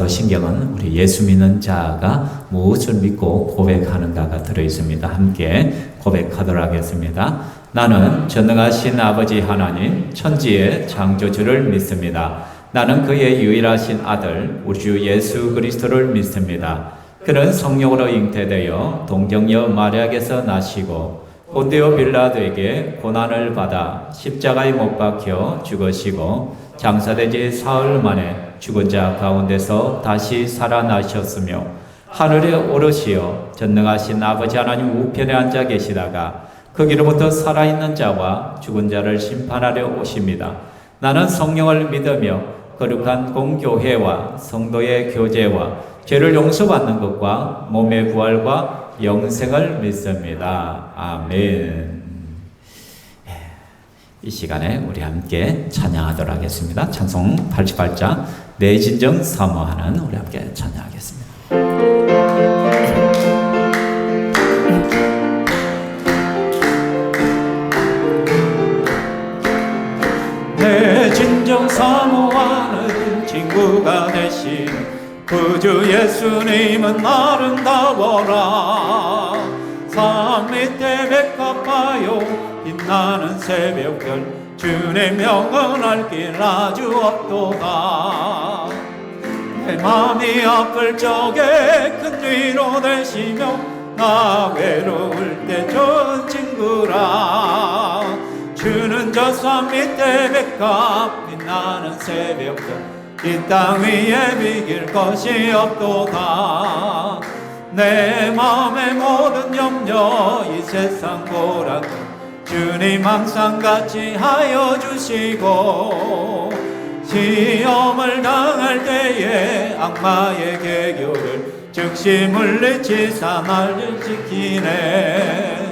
사도신경은 우리 예수 믿는 자가 무엇을 믿고 고백하는가가 들어있습니다. 함께 고백하도록 하겠습니다. 나는 전능하신 아버지 하나님 천지의 창조주를 믿습니다. 나는 그의 유일하신 아들 우리 주 예수 그리스도를 믿습니다. 그는 성령으로 잉태되어 동정녀 마리아에게서 나시고 본디오 빌라도에게 고난을 받아 십자가에 못 박혀 죽으시고 장사되지 사흘 만에 죽은 자 가운데서 다시 살아나셨으며 하늘에 오르시어 전능하신 아버지 하나님 우편에 앉아 계시다가 거기로부터 살아있는 자와 죽은 자를 심판하려 오십니다. 나는 성령을 믿으며 거룩한 공교회와 성도의 교제와 죄를 용서받는 것과 몸의 부활과 영생을 믿습니다. 아멘. 이 시간에 우리 함께 찬양하도록 하겠습니다. 찬송 88장 내 진정 사모하는 우리 함께 찬양하겠습니다. 내 진정 사모하는 친구가 되신 구주 예수님은 아름다워라. 산 밑에 백합하여 빛나는 새벽별 주의 명언할 길 아주 없도다. 내 맘이 아플 적에 큰 위로 되시며 나 외로울 때 좋은 친구라. 주는 저 산 밑에 백합 빛나는 새벽별 이 땅 위에 비길 것이 없도다. 내 마음의 모든 염려 이 세상 보라고 주님 항상 같이 하여 주시고 시험을 당할 때에 악마의 계교를 즉시 물리치사 날 지키네.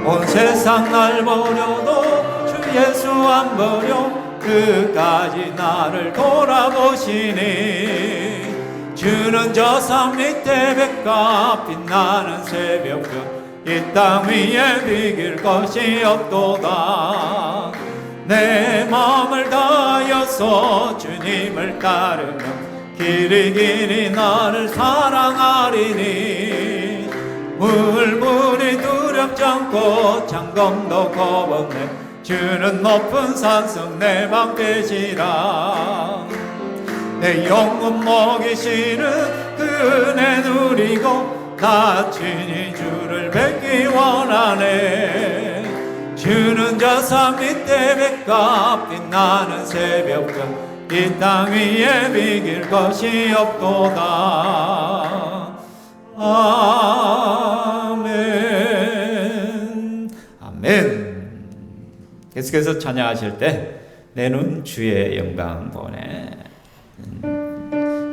온 세상 날 버려도 주 예수 안 버려 끝까지 나를 돌아보시니 주는 저 산 밑에 백합 빛나는 새벽별 이 땅 위에 비길 것이 없도다. 내 마음을 다하여서 주님을 따르며 길이 길이 나를 사랑하리니 물물이 두렵지 않고 장검도 겁없네. 주는 높은 산성 내 방 되시라. 내 영혼 먹이시는 그 은혜 누리고 나 친히 주를 뵙기 원하네. 주는 저 산 밑에 백합 빛나는 새벽별 이 땅 위에 비길 것이 없도다. 아멘. 아멘. 계속해서 찬양하실 때 내 눈 주의 영광 보네.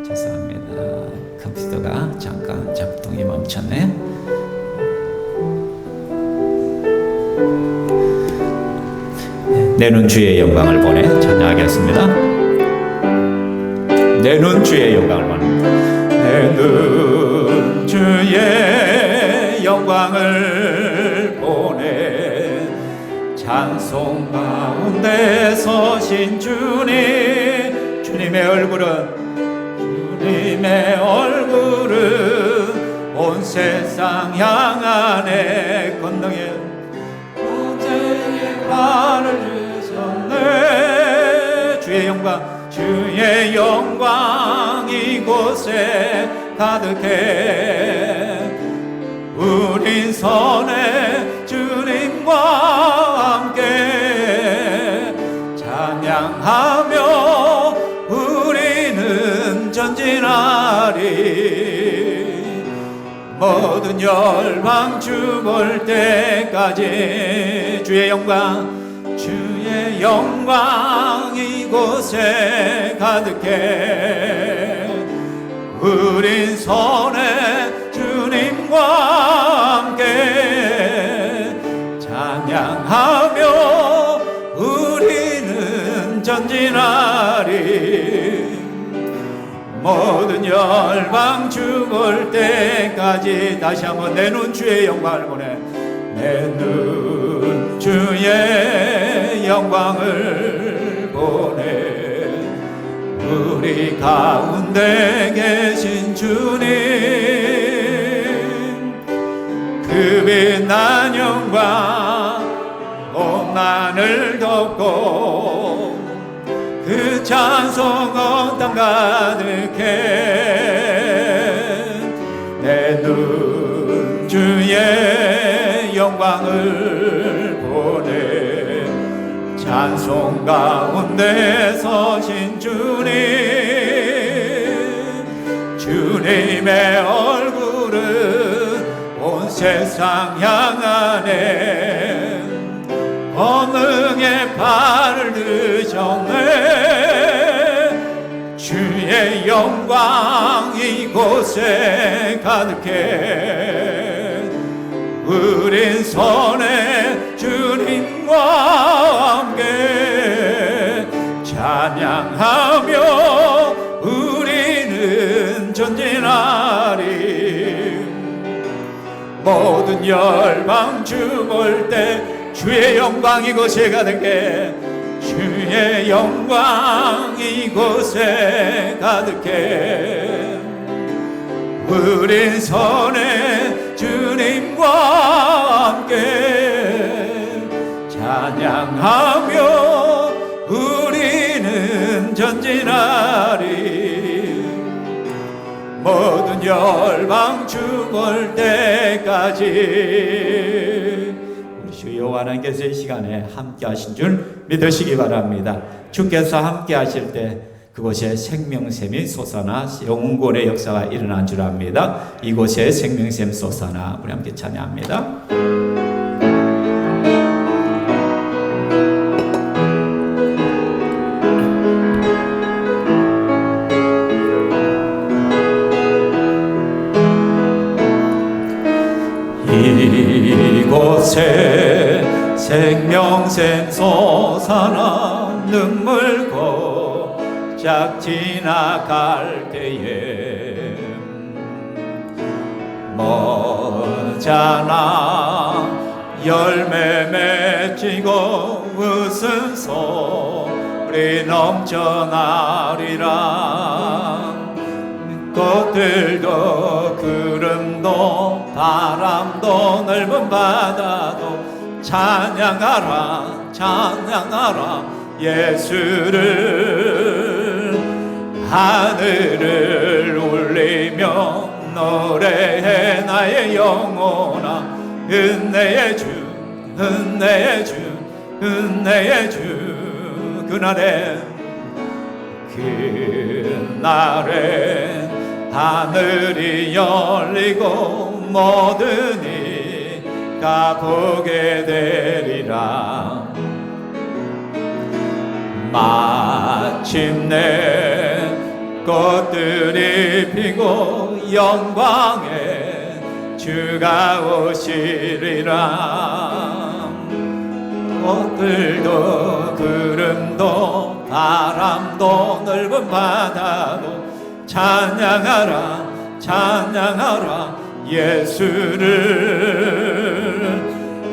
죄송합니다. 컴퓨터가 잠깐 작동이 멈췄네요. 내 눈 주의 영광을 보내 찬양하겠습니다. 내 눈 주의 영광을 보내. 내 눈 주의 영광을 보내. 찬송 가운데 서신 주님. 주님의 얼굴은 온 세상 향하네. 건너에 언제에 발을 주셨네. 주의 영광 이곳에 가득해. 우린 선해 주님과 함께 찬양하며 우리는 전진하리. 모든 열방 죽을 때까지 주의 영광 이곳에 가득해. 우린 선해 주님과 함께 찬양하며 우리는 전진하리. 모든 열방 죽을 때까지 다시 한번 내 눈 주의 영광을 보내. 내 눈 주의 영광을 보내. 우리 가운데 주님 그 빛난 영광 온 하늘 덮고 그 찬송 온 땅 가득해 내 눈 주의 영광을 보네 찬송 가운데 서신 주님 주님의 얼굴은 온 세상 향하네 권능의 발을 드셨네 주의 영광 이곳에 가득해 우린 손에 주님과 함께 찬양하며 우리는 전진하리 모든 열방 죽을 때 주의 영광 이곳에 가득해 주의 영광 이곳에 가득해 우린 손에 주님과 함께 찬양하며 우리는 전진하리 모든 열방 죽을 때까지 우리 주 여호와 하나님께서 이 시간에 함께 하신 줄 믿으시기 바랍니다. 주께서 함께 하실 때 그곳에 생명샘이 솟아나 영원의 역사가 일어난 줄 압니다. 이곳에 생명샘 솟아나 우리 함께 찬양합니다. 이곳에 생명샘 솟아나 눈물 고작 지나갈 때에 머잖아 열매 맺히고 웃음소리 넘쳐나리라 꽃들도 구름도 바람도 넓은 바다도 찬양하라 찬양하라 예수를 하늘을 울리며 노래해 나의 영혼아 은혜의 주 은혜의 주 은혜의 주 그날에 하늘이 열리고 모든 이가 보게 되리라 마침내 꽃들이 피고 영광에 주가 오시리라 꽃들도 구름도 바람도 넓은 바다도 찬양하라 찬양하라 예수를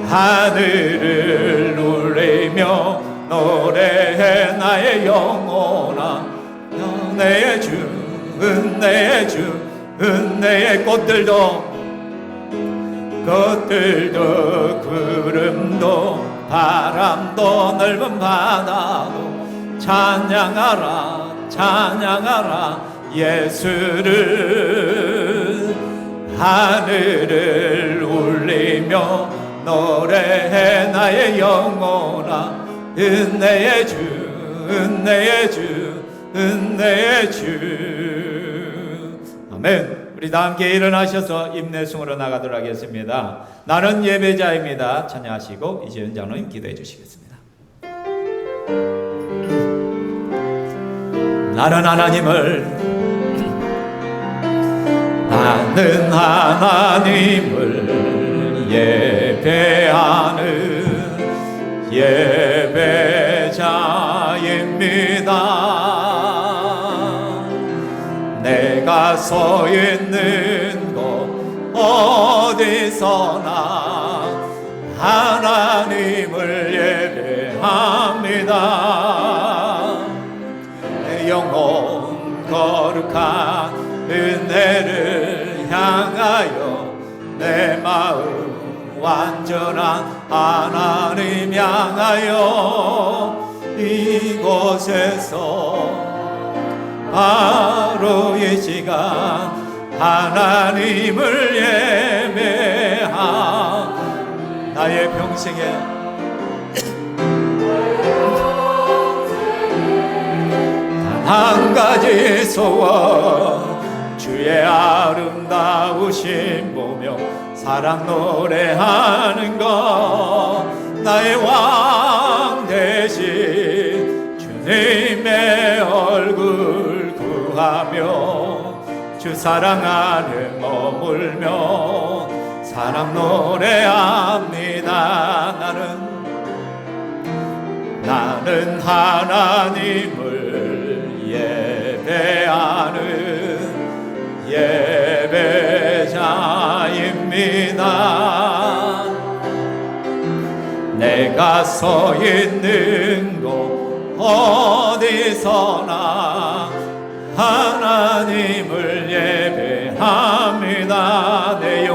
하늘을 울리며 노래해 나의 영혼아 은혜의 주 은혜의 주 은혜의 꽃들도 구름도 바람도 넓은 바다도 찬양하라 찬양하라 예수를 하늘을 울리며 노래해 나의 영혼아 은혜의 주 은혜의 주 은혜의 주 아멘. 우리 다 함께 일어나셔서 임내숭으로 나가도록 하겠습니다. 나는 예배자입니다. 찬양하시고 이재현 장로님 기도해 주시겠습니다. 나는 하나님을 나는 하나님을 예배하는 예배자입니다. 내가 서 있는 곳 어디서나 하나님을 예배합니다. 내 영혼 거룩한 은혜를 향하여 내 마음 완전한 하나님 향하여 이곳에서 바로 이 시간 하나님을 예배한 나의 평생에 한 가지 소원 주의 아름다우심 보며 사랑 노래하는 것 나의 왕 대신 주님의 얼굴 구하며 주 사랑 안에 머물며 사랑 노래합니다. 나는 하나님을 예배하는 예배자입니다. 내가 서 있는 곳 어디서나 하나님을 예배합니다. 내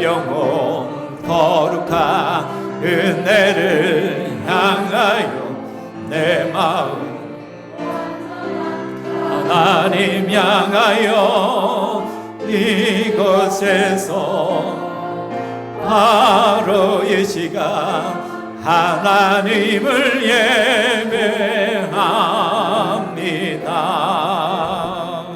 영혼 거룩한 은혜를 향하여 내 마음 하나님 향하여 이곳에서 바로 이 시간 하나님을 예배합니다.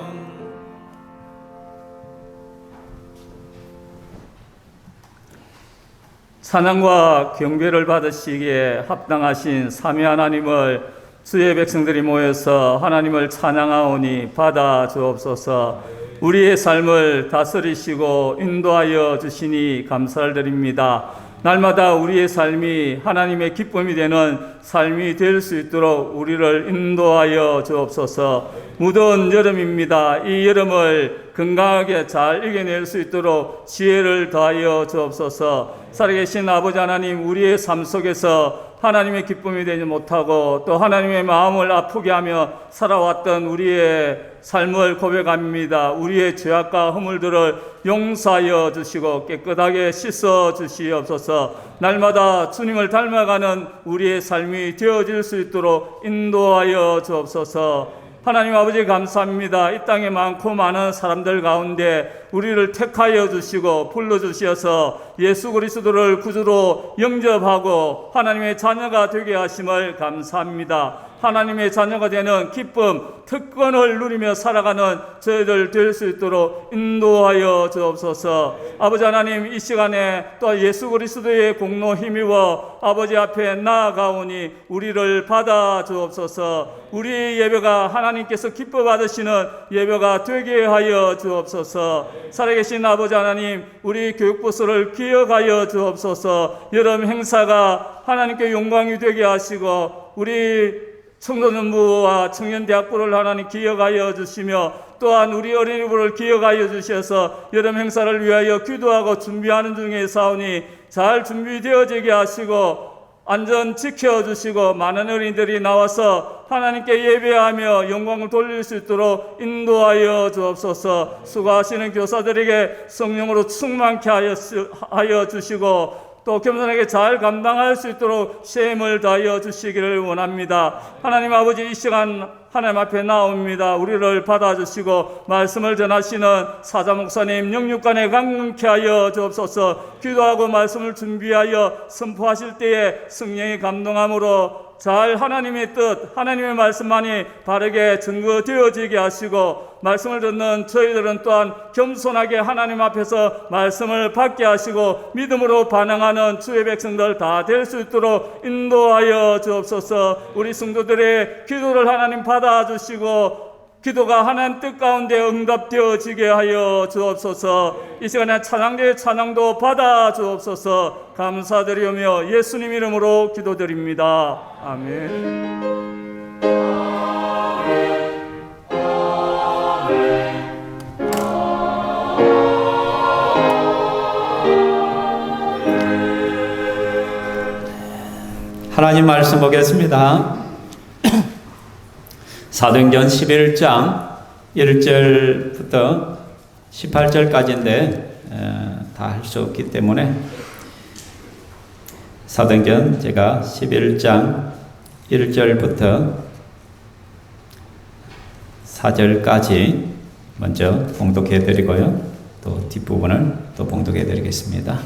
찬양과 경배를 받으시기에 합당하신 삼위 하나님을 주의 백성들이 모여서 하나님을 찬양하오니 받아 주옵소서. 우리의 삶을 다스리시고 인도하여 주시니 감사를 드립니다. 날마다 우리의 삶이 하나님의 기쁨이 되는 삶이 될 수 있도록 우리를 인도하여 주옵소서. 무더운 여름입니다. 이 여름을 건강하게 잘 이겨낼 수 있도록 지혜를 더하여 주옵소서. 살아계신 아버지 하나님, 우리의 삶 속에서 하나님의 기쁨이 되지 못하고 또 하나님의 마음을 아프게 하며 살아왔던 우리의 삶을 고백합니다. 우리의 죄악과 허물들을 용서하여 주시고 깨끗하게 씻어 주시옵소서. 날마다 주님을 닮아가는 우리의 삶이 되어질 수 있도록 인도하여 주옵소서. 하나님 아버지 감사합니다. 이 땅에 많고 많은 사람들 가운데 우리를 택하여 주시고 불러주셔서 예수 그리스도를 구주로 영접하고 하나님의 자녀가 되게 하심을 감사합니다. 하나님의 자녀가 되는 기쁨, 특권을 누리며 살아가는 저희들 될 수 있도록 인도하여 주옵소서. 아버지 하나님, 이 시간에 또 예수 그리스도의 공로 힘입어 아버지 앞에 나아가오니 우리를 받아 주옵소서. 우리 예배가 하나님께서 기뻐 받으시는 예배가 되게 하여 주옵소서. 살아계신 아버지 하나님, 우리 교육부서를 기억하여 주옵소서. 여름 행사가 하나님께 영광이 되게 하시고 우리 청소년부와 청년대학부를 하나님 기억하여 주시며 또한 우리 어린이부를 기억하여 주셔서 여름 행사를 위하여 기도하고 준비하는 중에 사오니 잘 준비되어지게 하시고 안전 지켜주시고 많은 어린이들이 나와서 하나님께 예배하며 영광을 돌릴 수 있도록 인도하여 주옵소서. 수고하시는 교사들에게 성령으로 충만케 하여 주시고 또 겸손하게 잘 감당할 수 있도록 셈을 다하여 주시기를 원합니다. 하나님 아버지, 이 시간 하나님 앞에 나옵니다. 우리를 받아주시고 말씀을 전하시는 사자 목사님 영육간에 강건케 하여 주옵소서. 기도하고 말씀을 준비하여 선포하실 때에 성령의 감동함으로 잘 하나님의 뜻, 하나님의 말씀만이 바르게 증거되어지게 하시고 말씀을 듣는 저희들은 또한 겸손하게 하나님 앞에서 말씀을 받게 하시고 믿음으로 반응하는 주의 백성들 다 될 수 있도록 인도하여 주옵소서. 우리 성도들의 기도를 하나님 받아주시고 기도가 하나님 뜻 가운데 응답되어지게 하여 주옵소서. 이 시간에 찬양대의 찬양도 받아 주옵소서. 감사드리며 예수님 이름으로 기도드립니다. 아멘. 하나님 말씀 보겠습니다. 사도행전 11장 1절부터 18절까지인데 다 할 수 없기 때문에 사도행전 제가 11장 1절부터 4절까지 먼저 봉독해 드리고요. 또 뒷부분을 또 봉독해 드리겠습니다.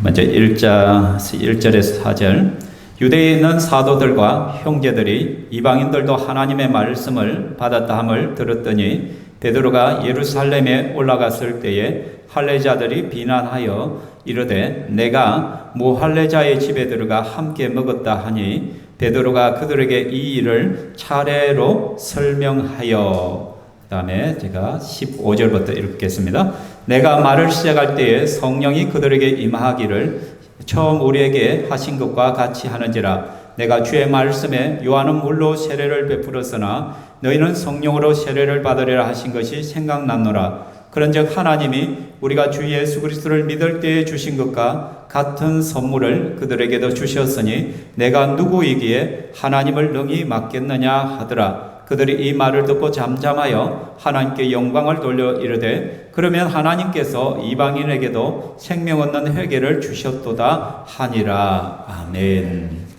먼저 1절에서 4절. 유대에 있는 사도들과 형제들이 이방인들도 하나님의 말씀을 받았다 함을 들었더니 베드로가 예루살렘에 올라갔을 때에 할례자들이 비난하여 이르되 내가 무할례자의 집에 들어가 함께 먹었다 하니 베드로가 그들에게 이 일을 차례로 설명하여, 그 다음에 제가 15절부터 읽겠습니다. 내가 말을 시작할 때에 성령이 그들에게 임하기를 처음 우리에게 하신 것과 같이 하는지라. 내가 주의 말씀에 요한은 물로 세례를 베풀었으나 너희는 성령으로 세례를 받으리라 하신 것이 생각났노라. 그런즉 하나님이 우리가 주 예수 그리스도를 믿을 때에 주신 것과 같은 선물을 그들에게도 주셨으니 내가 누구이기에 하나님을 능히 맡겠느냐 하더라. 그들이 이 말을 듣고 잠잠하여 하나님께 영광을 돌려 이르되 그러면 하나님께서 이방인에게도 생명 얻는 회개를 주셨도다 하니라. 아멘.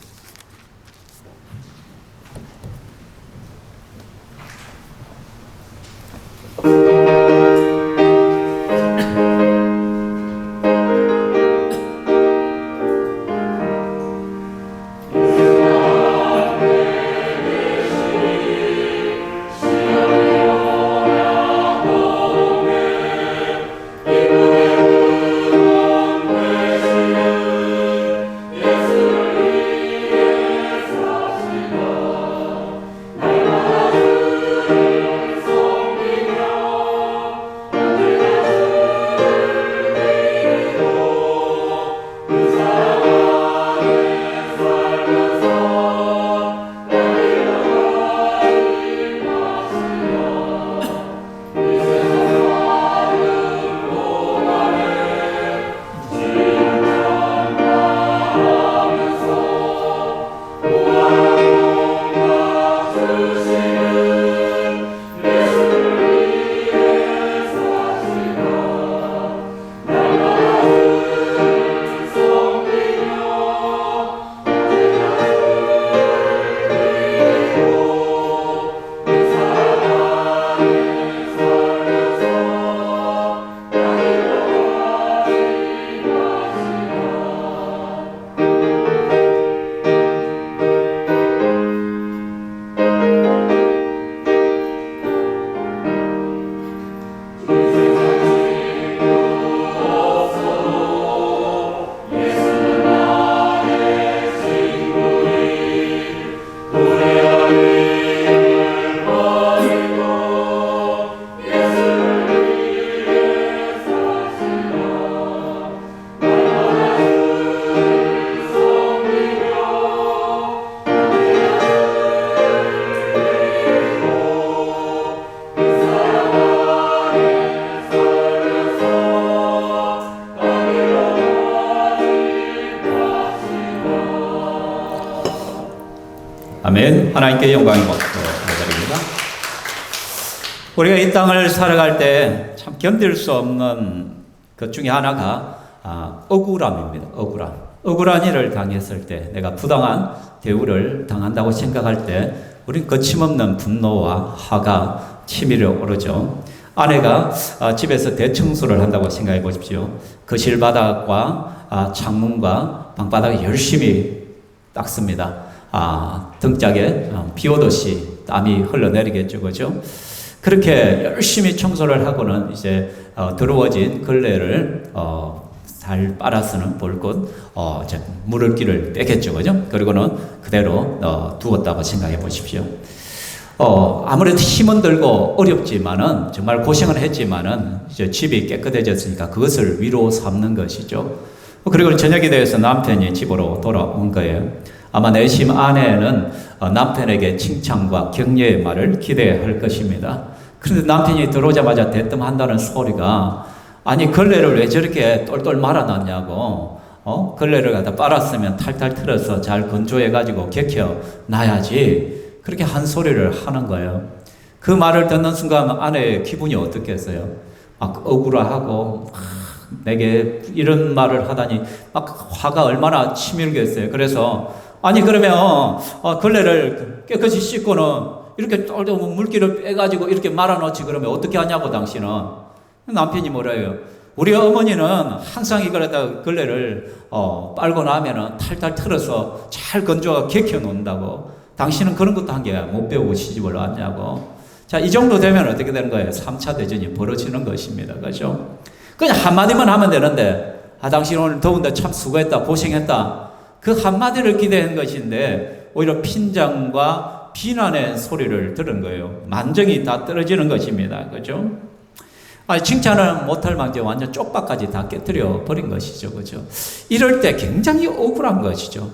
아멘. 하나님께 영광이 받고 드립니다. 우리가 이 땅을 살아갈 때 참 견딜 수 없는 것 중에 하나가 억울함입니다. 억울한 일을 당했을 때, 내가 부당한 대우를 당한다고 생각할 때 우린 거침없는 분노와 화가 치밀어 오르죠. 아내가 집에서 대청소를 한다고 생각해 보십시오. 거실 바닥과 창문과 방바닥을 열심히 닦습니다. 등짝에 비 오듯이 땀이 흘러내리겠죠, 그죠? 그렇게 열심히 청소를 하고는 이제 더러워진 걸레를 잘 빨아 쓰는 볼것 물을기를 빼겠죠, 그죠? 그리고는 그대로 두었다고 생각해 보십시오. 아무래도 힘은 들고 어렵지만은 정말 고생을 했지만은 이제 집이 깨끗해졌으니까 그것을 위로 삼는 것이죠. 그리고 저녁에 대해서 남편이 집으로 돌아온 거예요. 아마 내심 아내는 남편에게 칭찬과 격려의 말을 기대할 것입니다. 그런데 남편이 들어오자마자 대뜸한다는 소리가, 아니 걸레를 왜 저렇게 똘똘 말아놨냐고, 걸레를 갖다 빨았으면 탈탈 틀어서 잘 건조해가지고 개켜 놔야지, 그렇게 한 소리를 하는 거예요. 그 말을 듣는 순간 아내의 기분이 어떻겠어요? 막 억울하고 막 내게 이런 말을 하다니 막 화가 얼마나 치밀겠어요. 그래서 아니 그러면 걸레를 깨끗이 씻고는 이렇게 똘똘 물기를 빼가지고 이렇게 말아놓지 그러면 어떻게 하냐고 당신은. 남편이 뭐래요? 우리 어머니는 항상 이거에다 걸레를 빨고 나면은 탈탈 털어서 잘 건조하게 개켜 놓는다고. 당신은 그런 것도 한 개 못 배우고 시집을 왔냐고. 자, 이 정도 되면 어떻게 되는 거예요? 3차 대전이 벌어지는 것입니다. 그죠? 그냥 한마디만 하면 되는데, 당신 오늘 더운데 참 수고했다, 고생했다. 그 한마디를 기대한 것인데, 오히려 핀잔과 비난의 소리를 들은 거예요. 만정이 다 떨어지는 것입니다. 그죠? 칭찬을 못할 망정 완전 쪽박까지 다 깨뜨려 버린 것이죠. 그죠? 이럴 때 굉장히 억울한 것이죠.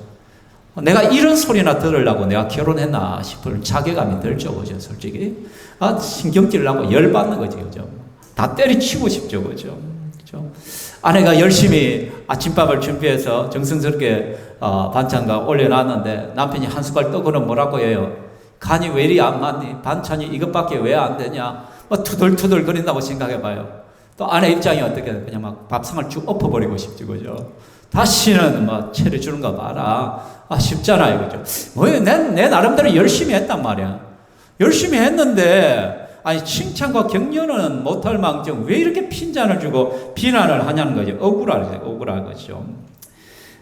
내가 이런 소리나 들으려고 내가 결혼했나 싶을 자괴감이 들죠. 그죠? 솔직히. 신경질 나고 열받는 거지. 그죠? 다 때리치고 싶죠. 그죠? 그죠? 아내가 열심히 아침밥을 준비해서 정성스럽게 반찬과 올려놨는데 남편이 한 숟갈 떠고는 뭐라고 해요? 간이 왜 이리 안 맞니? 반찬이 이것밖에 왜 안 되냐? 투덜투덜 거린다고 생각해봐요. 또 아내 입장이 어떻게 돼? 그냥 막 밥상을 쭉 엎어버리고 싶지, 그죠? 다시는 차려주는 거 봐라. 쉽잖아요, 그죠? 내 나름대로 열심히 했단 말이야. 열심히 했는데, 칭찬과 격려는 못할 망정 왜 이렇게 핀잔을 주고 비난을 하냐는 거죠. 억울한 거죠.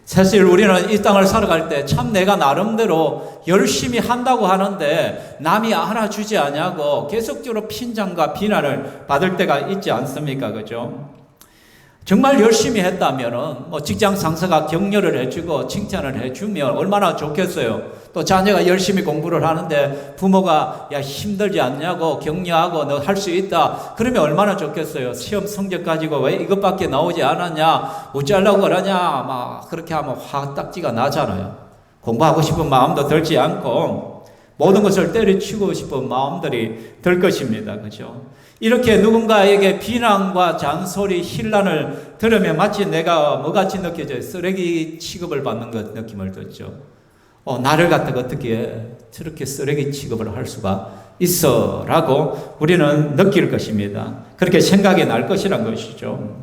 사실 우리는 이 땅을 살아갈 때 참 내가 나름대로 열심히 한다고 하는데 남이 하나 주지 않냐고 계속적으로 핀잔과 비난을 받을 때가 있지 않습니까? 그죠? 정말 열심히 했다면은 직장 상사가 격려를 해주고 칭찬을 해주면 얼마나 좋겠어요. 또 자녀가 열심히 공부를 하는데 부모가 야 힘들지 않냐고 격려하고 너 할 수 있다. 그러면 얼마나 좋겠어요. 시험 성적 가지고 왜 이것밖에 나오지 않았냐, 어쩌려고 그러냐, 막 그렇게 하면 화딱지가 나잖아요. 공부하고 싶은 마음도 들지 않고 모든 것을 때려치고 싶은 마음들이 들 것입니다. 그죠? 이렇게 누군가에게 비난과 잔소리, 힐난을 들으면 마치 내가 뭐같이 느껴져요? 쓰레기 취급을 받는 것 느낌을 듣죠. 나를 갖다가 어떻게 저렇게 쓰레기 취급을 할 수가 있어? 라고 우리는 느낄 것입니다. 그렇게 생각이 날 것이란 것이죠.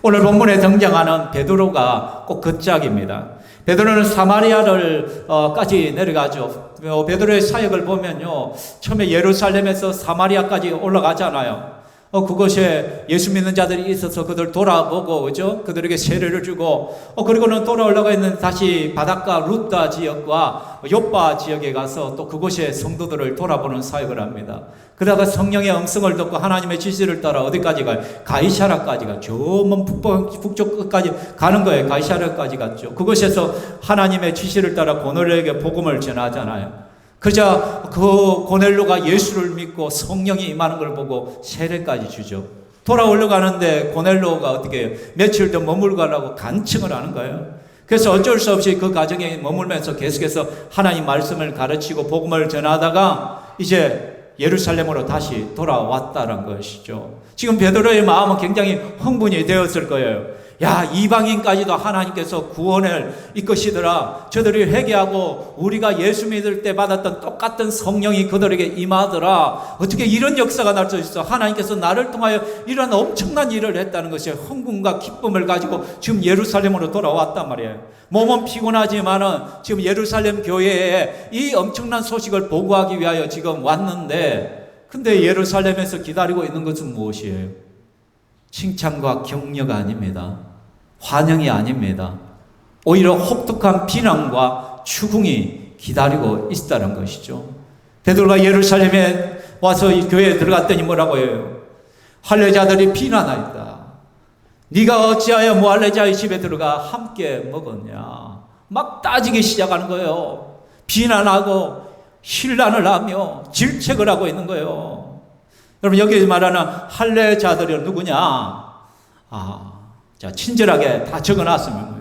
오늘 본문에 등장하는 베드로가 꼭 그 짝입니다. 베드로는 사마리아를 까지 내려가죠. 베드로의 사역을 보면요, 처음에 예루살렘에서 사마리아까지 올라가잖아요. 그곳에 예수 믿는 자들이 있어서 그들 돌아보고, 그죠? 그들에게 세례를 주고, 그리고는 돌아올라가 있는 다시 바닷가 루타 지역과 요빠 지역에 가서 또 그곳에 성도들을 돌아보는 사역을 합니다. 그러다가 성령의 음성을 듣고 하나님의 지시를 따라 어디까지 가요? 가이사라까지 가요. 저 먼 북쪽 끝까지 가는 거예요. 가이사라까지 갔죠. 그곳에서 하나님의 지시를 따라 고넬료에게 복음을 전하잖아요. 그러자 그 고넬료가 예수를 믿고 성령이 임하는 걸 보고 세례까지 주죠. 돌아오려고 하는데 고넬료가 어떻게 해요? 며칠 더 머물고 가려고 간청을 하는 거예요. 그래서 어쩔 수 없이 그 가정에 머물면서 계속해서 하나님 말씀을 가르치고 복음을 전하다가 이제 예루살렘으로 다시 돌아왔다는 것이죠. 지금 베드로의 마음은 굉장히 흥분이 되었을 거예요. 야, 이방인까지도 하나님께서 구원을 이끄시더라. 저들이 회개하고 우리가 예수 믿을 때 받았던 똑같은 성령이 그들에게 임하더라. 어떻게 이런 역사가 날 수 있어? 하나님께서 나를 통하여 이런 엄청난 일을 했다는 것이 흥분과 기쁨을 가지고 지금 예루살렘으로 돌아왔단 말이에요. 몸은 피곤하지만은 지금 예루살렘 교회에 이 엄청난 소식을 보고하기 위하여 지금 왔는데, 근데 예루살렘에서 기다리고 있는 것은 무엇이에요? 칭찬과 격려가 아닙니다. 환영이 아닙니다. 오히려 혹독한 비난과 추궁이 기다리고 있다는 것이죠. 베드로가 예루살렘에 와서 이 교회에 들어갔더니 뭐라고 해요? 할례자들이 비난하였다. 네가 어찌하여 무할례자의 집에 들어가 함께 먹었냐? 막 따지기 시작하는 거예요. 비난하고 힐난을 하며 질책을 하고 있는 거예요. 여러분, 여기 말하는 할례자들이 누구냐? 자, 친절하게 다 적어놨습니다.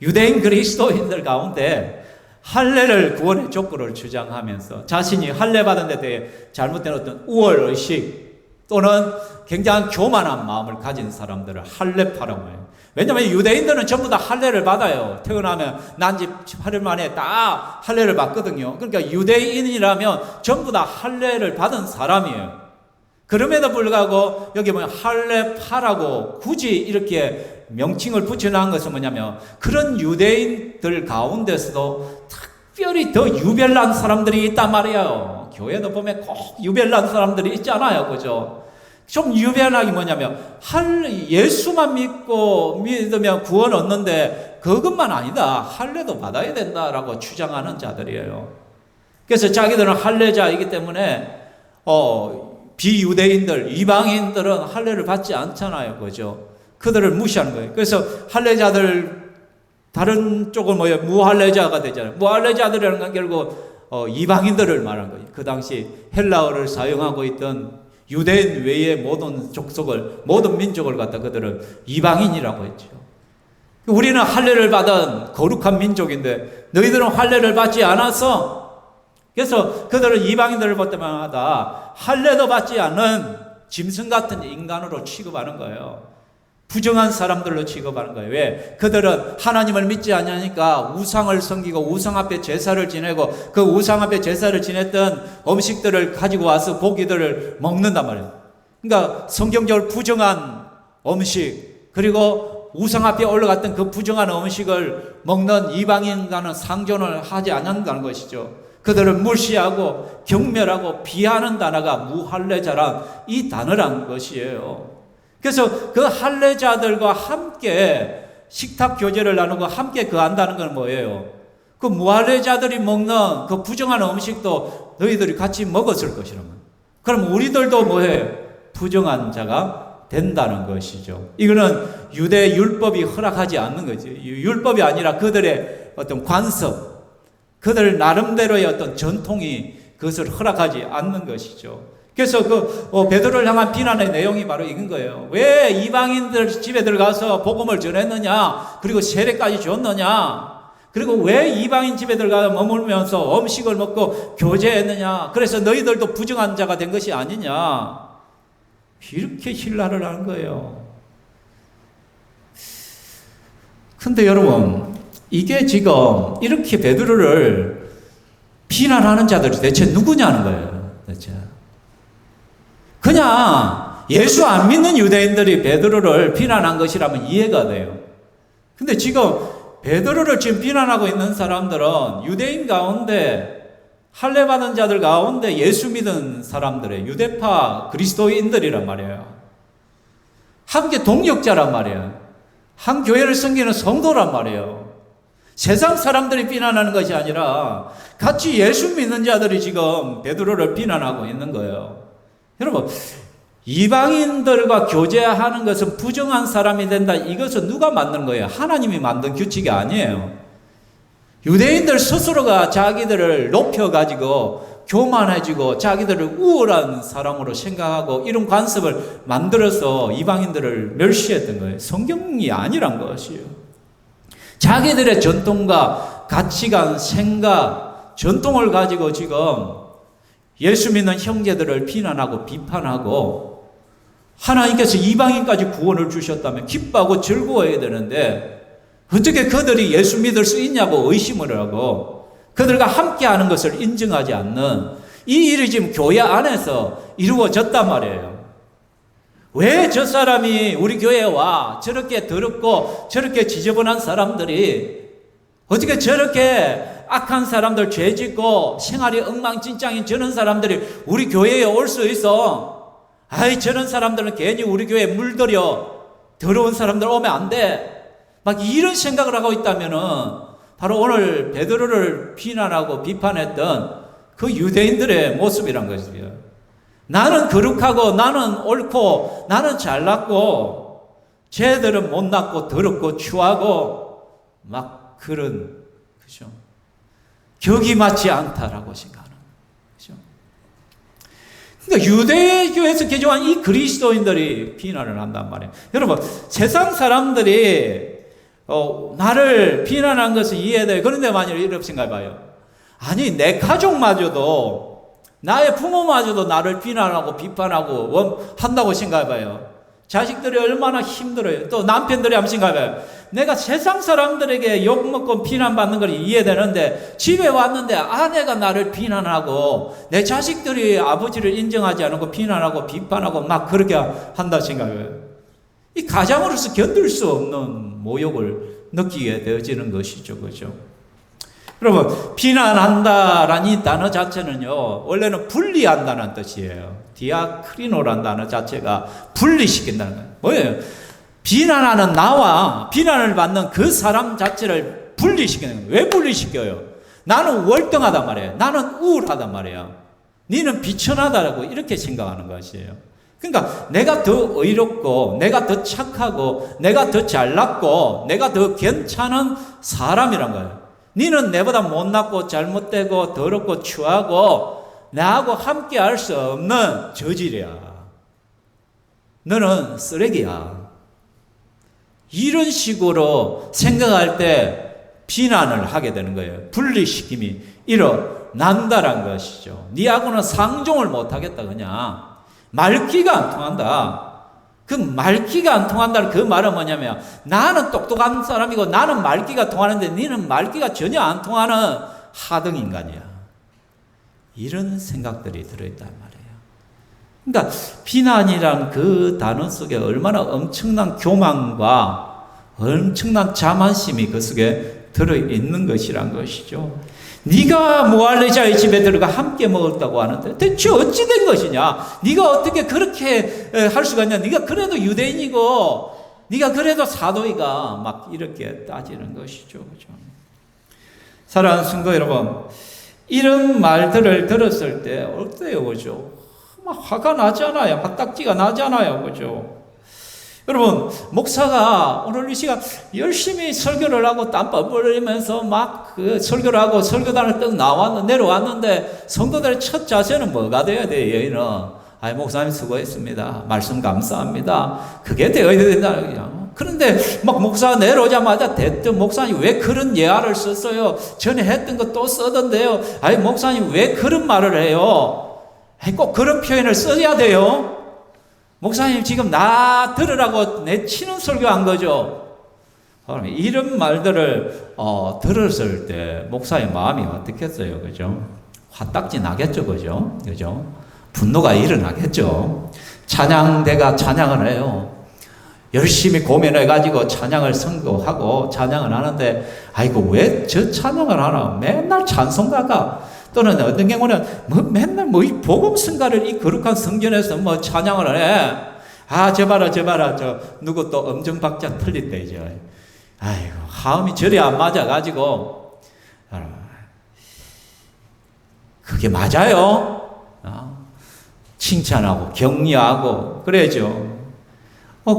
유대인 그리스도인들 가운데 할례를 구원의 조건을 주장하면서 자신이 할례 받은 데 대해 잘못된 어떤 우월의식, 또는 굉장히 교만한 마음을 가진 사람들을 할례파라고 해요. 왜냐하면 유대인들은 전부 다 할례를 받아요. 태어나면 난지 8일 만에 다 할례를 받거든요. 그러니까 유대인이라면 전부 다 할례를 받은 사람이에요. 그럼에도 불구하고 여기 보면 할례파라고 굳이 이렇게 명칭을 붙여놓은 것은 뭐냐면 그런 유대인들 가운데서도 특별히 더 유별난 사람들이 있단 말이에요. 교회도 보면 꼭 유별난 사람들이 있잖아요. 그죠? 좀 유별나기 뭐냐면 예수만 믿으면 구원 얻는데 그것만 아니다. 할례도 받아야 된다라고 주장하는 자들이에요. 그래서 자기들은 할례자이기 때문에 비유대인들, 이방인들은 할례를 받지 않잖아요. 그죠? 그들을 무시하는 거예요. 그래서 할례자들 다른 쪽은 뭐예요? 무할례자가 되잖아요. 무할례자들이라는 건 결국 이방인들을 말하는 거예요. 그 당시 헬라어를 사용하고 있던 유대인 외의 모든 족속을, 모든 민족을 갖다 그들은 이방인이라고 했죠. 우리는 할례를 받은 거룩한 민족인데 너희들은 할례를 받지 않았어. 그래서 그들은 이방인들을 볼 때마다 할례도 받지 않는 짐승 같은 인간으로 취급하는 거예요. 부정한 사람들로 취급하는 거예요. 왜? 그들은 하나님을 믿지 않으니까 우상을 섬기고 우상 앞에 제사를 지내고 그 우상 앞에 제사를 지냈던 음식들을 가지고 와서 고기들을 먹는단 말이에요. 그러니까 성경적으로 부정한 음식 그리고 우상 앞에 올라갔던 그 부정한 음식을 먹는 이방인과는 상존을 하지 않는다는 것이죠. 그들을 무시하고 경멸하고 비하는 단어가 무할례자란 이 단어란 것이에요. 그래서 그 할례자들과 함께 식탁 교제를 나누고 함께 거한다는 건 뭐예요? 그 무할례자들이 먹는 그 부정한 음식도 너희들이 같이 먹었을 것이라면. 그럼 우리들도 뭐예요? 부정한 자가 된다는 것이죠. 이거는 유대 율법이 허락하지 않는 거죠. 율법이 아니라 그들의 어떤 관습, 그들 나름대로의 어떤 전통이 그것을 허락하지 않는 것이죠. 그래서 베드로를 향한 비난의 내용이 바로 이건 거예요. 왜 이방인들 집에 들어가서 복음을 전했느냐? 그리고 세례까지 줬느냐? 그리고 왜 이방인 집에 들어가 머물면서 음식을 먹고 교제했느냐? 그래서 너희들도 부정한 자가 된 것이 아니냐? 이렇게 힐라를 하는 거예요. 근데 여러분, 이게 지금 이렇게 베드로를 비난하는 자들이 대체 누구냐는 거예요. 대체. 그냥 예수 안 믿는 유대인들이 베드로를 비난한 것이라면 이해가 돼요. 근데 지금 베드로를 지금 비난하고 있는 사람들은 유대인 가운데 할례 받은 자들 가운데 예수 믿은 사람들의 유대파 그리스도인들이란 말이에요. 함께 동역자란 말이에요. 한 교회를 섬기는 성도란 말이에요. 세상 사람들이 비난하는 것이 아니라 같이 예수 믿는 자들이 지금 베드로를 비난하고 있는 거예요. 여러분, 이방인들과 교제하는 것은 부정한 사람이 된다. 이것은 누가 만든 거예요? 하나님이 만든 규칙이 아니에요. 유대인들 스스로가 자기들을 높여가지고 교만해지고 자기들을 우월한 사람으로 생각하고 이런 관습을 만들어서 이방인들을 멸시했던 거예요. 성경이 아니란 것이에요. 자기들의 전통과 가치관, 생각, 전통을 가지고 지금 예수 믿는 형제들을 비난하고 비판하고 하나님께서 이방인까지 구원을 주셨다면 기뻐하고 즐거워해야 되는데 어떻게 그들이 예수 믿을 수 있냐고 의심을 하고 그들과 함께하는 것을 인정하지 않는 이 일이 지금 교회 안에서 이루어졌단 말이에요. 왜 저 사람이 우리 교회에 와 저렇게 더럽고 저렇게 지저분한 사람들이 어떻게 저렇게 악한 사람들, 죄짓고 생활이 엉망진창인 저런 사람들이 우리 교회에 올 수 있어? 아이, 저런 사람들은 괜히 우리 교회에 물들여 더러운 사람들 오면 안 돼. 막 이런 생각을 하고 있다면은 바로 오늘 베드로를 비난하고 비판했던 그 유대인들의 모습이란 것이에요. 나는 거룩하고 나는 옳고 나는 잘났고 쟤들은 못났고 더럽고 추하고 막 그런, 그죠? 격이 맞지 않다라고 생각하는 거죠. 그러니까 유대교에서 개종한 이 그리스도인들이 비난을 한단 말이에요. 여러분, 세상 사람들이 나를 비난한 것은 이해돼요. 그런데 만약에 이렇게 생각해봐요. 아니, 내 가족마저도 나의 부모마저도 나를 비난하고 비판하고 한다고 생각해봐요. 자식들이 얼마나 힘들어요. 또 남편들이 한번 생각해봐요. 내가 세상 사람들에게 욕먹고 비난받는 걸 이해되는데 집에 왔는데 아내가 나를 비난하고 내 자식들이 아버지를 인정하지 않고 비난하고 비판하고 막 그렇게 한다 생각해요. 이 가장으로서 견딜 수 없는 모욕을 느끼게 되어지는 것이죠. 그죠? 여러분, 비난한다라는 이 단어 자체는요, 원래는 분리한다는 뜻이에요. 디아크리노라는 단어 자체가 분리시킨다는 거예요. 뭐예요? 비난하는 나와 비난을 받는 그 사람 자체를 분리시키는 거예요. 왜 분리시켜요? 나는 월등하단 말이에요. 나는 우울하단 말이에요. 너는 비천하다라고 이렇게 생각하는 것이에요. 그러니까 내가 더 의롭고 내가 더 착하고 내가 더 잘났고 내가 더 괜찮은 사람이란 거예요. 너는 내보다 못났고 잘못되고 더럽고 추하고 나하고 함께 할 수 없는 저질이야. 너는 쓰레기야. 이런 식으로 생각할 때 비난을 하게 되는 거예요. 분리시킴이 일어난다는 것이죠. 니하고는 상종을 못하겠다 그냥. 말귀가 안 통한다. 그 말귀가 안 통한다는 그 말은 뭐냐면 나는 똑똑한 사람이고 나는 말귀가 통하는데 너는 말귀가 전혀 안 통하는 하등인간이야. 이런 생각들이 들어있단 말이에요. 그러니까 비난이란 그 단어 속에 얼마나 엄청난 교만과 엄청난 자만심이 그 속에 들어있는 것이란 것이죠. 네가 무할레자의 집에 들어가 함께 먹었다고 하는데 대체 어찌 된 것이냐? 네가 어떻게 그렇게 할 수가 있냐? 네가 그래도 유대인이고 네가 그래도 사도이가 막 이렇게 따지는 것이죠. 그죠? 사랑하는 성도 여러분, 이런 말들을 들었을 때 어때요? 그죠? 막 화가 나잖아요. 화딱지가 나잖아요. 그죠? 여러분, 목사가 오늘 이 시간 열심히 설교를 하고 땀밥 흘리면서 막 그 설교를 하고 설교단을 내려왔는데 성도들의 첫 자세는 뭐가 되어야 돼요? 여인은 아이 목사님 수고했습니다. 말씀 감사합니다. 그게 되어야 된다. 그런데 막 목사가 내려오자마자 대뜸 목사님 왜 그런 예화를 썼어요? 전에 했던 거 또 써던데요. 아이 목사님 왜 그런 말을 해요? 꼭 그런 표현을 써야 돼요? 목사님 지금 나 들으라고 내치는 설교한 거죠. 이런 말들을 들었을 때 목사의 마음이 어떻겠어요? 그죠? 화딱지 나겠죠? 그죠? 그죠? 분노가 일어나겠죠? 찬양대가 찬양을 해요. 열심히 고민해가지고 찬양을 선고하고 찬양을 하는데 아이고 왜 저 찬양을 하나? 맨날 찬송가가 또는 어떤 경우는 맨날 이 복음성가를 이 거룩한 성전에서 찬양을 해. 아, 저 봐라, 누구 또 엄정박자 틀릴 때 이제. 아이고, 하음이 저리 안 맞아가지고. 그게 맞아요? 칭찬하고 격려하고 그래죠.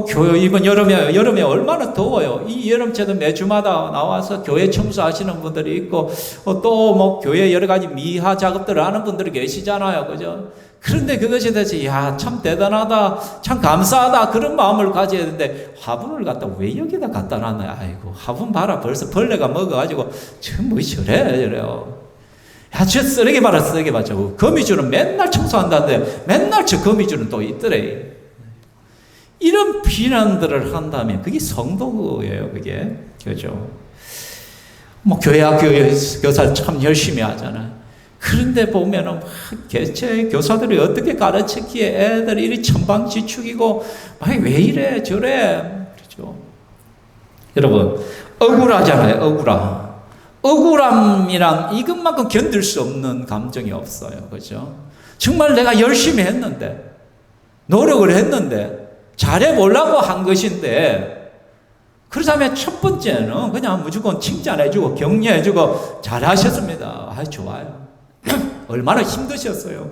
교회 이번 여름에 얼마나 더워요. 이 여름철도 매주마다 나와서 교회 청소하시는 분들이 있고 또 교회 여러 가지 미화 작업들을 하는 분들이 계시잖아요. 그죠? 그런데 그것에 대해서 참 대단하다, 참 감사하다 그런 마음을 가져야 되는데 화분을 갖다 왜 여기다 갖다 놨나요? 아이고 화분 봐라 벌써 벌레가 먹어가지고 뭐 저래요. 저 쓰레기 봐라 쓰레기 봐. 저 거미줄은 맨날 청소한다는데 맨날 저 거미줄은 또 있더래. 이런 비난들을 한다면 그게 성도예요. 그게 그죠? 교회 학교 교사 참 열심히 하잖아요. 그런데 보면은 개체 교사들이 어떻게 가르치기에 애들이 이리 천방지축이고 왜 이래 저래 그렇죠? 여러분 억울하잖아요. 억울함이란 이것만큼 견딜 수 없는 감정이 없어요. 그죠? 정말 내가 열심히 했는데 노력을 했는데 잘해보려고 한 것인데 그렇다면 첫 번째는 그냥 무조건 칭찬해주고 격려해주고 잘하셨습니다. 좋아요. 얼마나 힘드셨어요.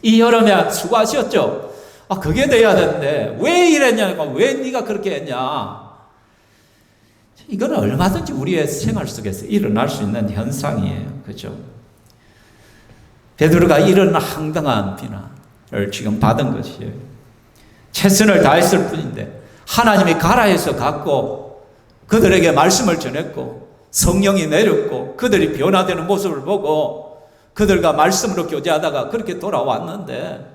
이 여름에 수고하셨죠. 그게 돼야 되는데 왜 이랬냐고 왜 네가 그렇게 했냐. 이거는 얼마든지 우리의 생활 속에서 일어날 수 있는 현상이에요. 그렇죠? 베드로가 이런 황당한 비난을 지금 받은 것이에요. 최선을 다했을 뿐인데 하나님이 가라 해서 갔고 그들에게 말씀을 전했고 성령이 내렸고 그들이 변화되는 모습을 보고 그들과 말씀으로 교제하다가 그렇게 돌아왔는데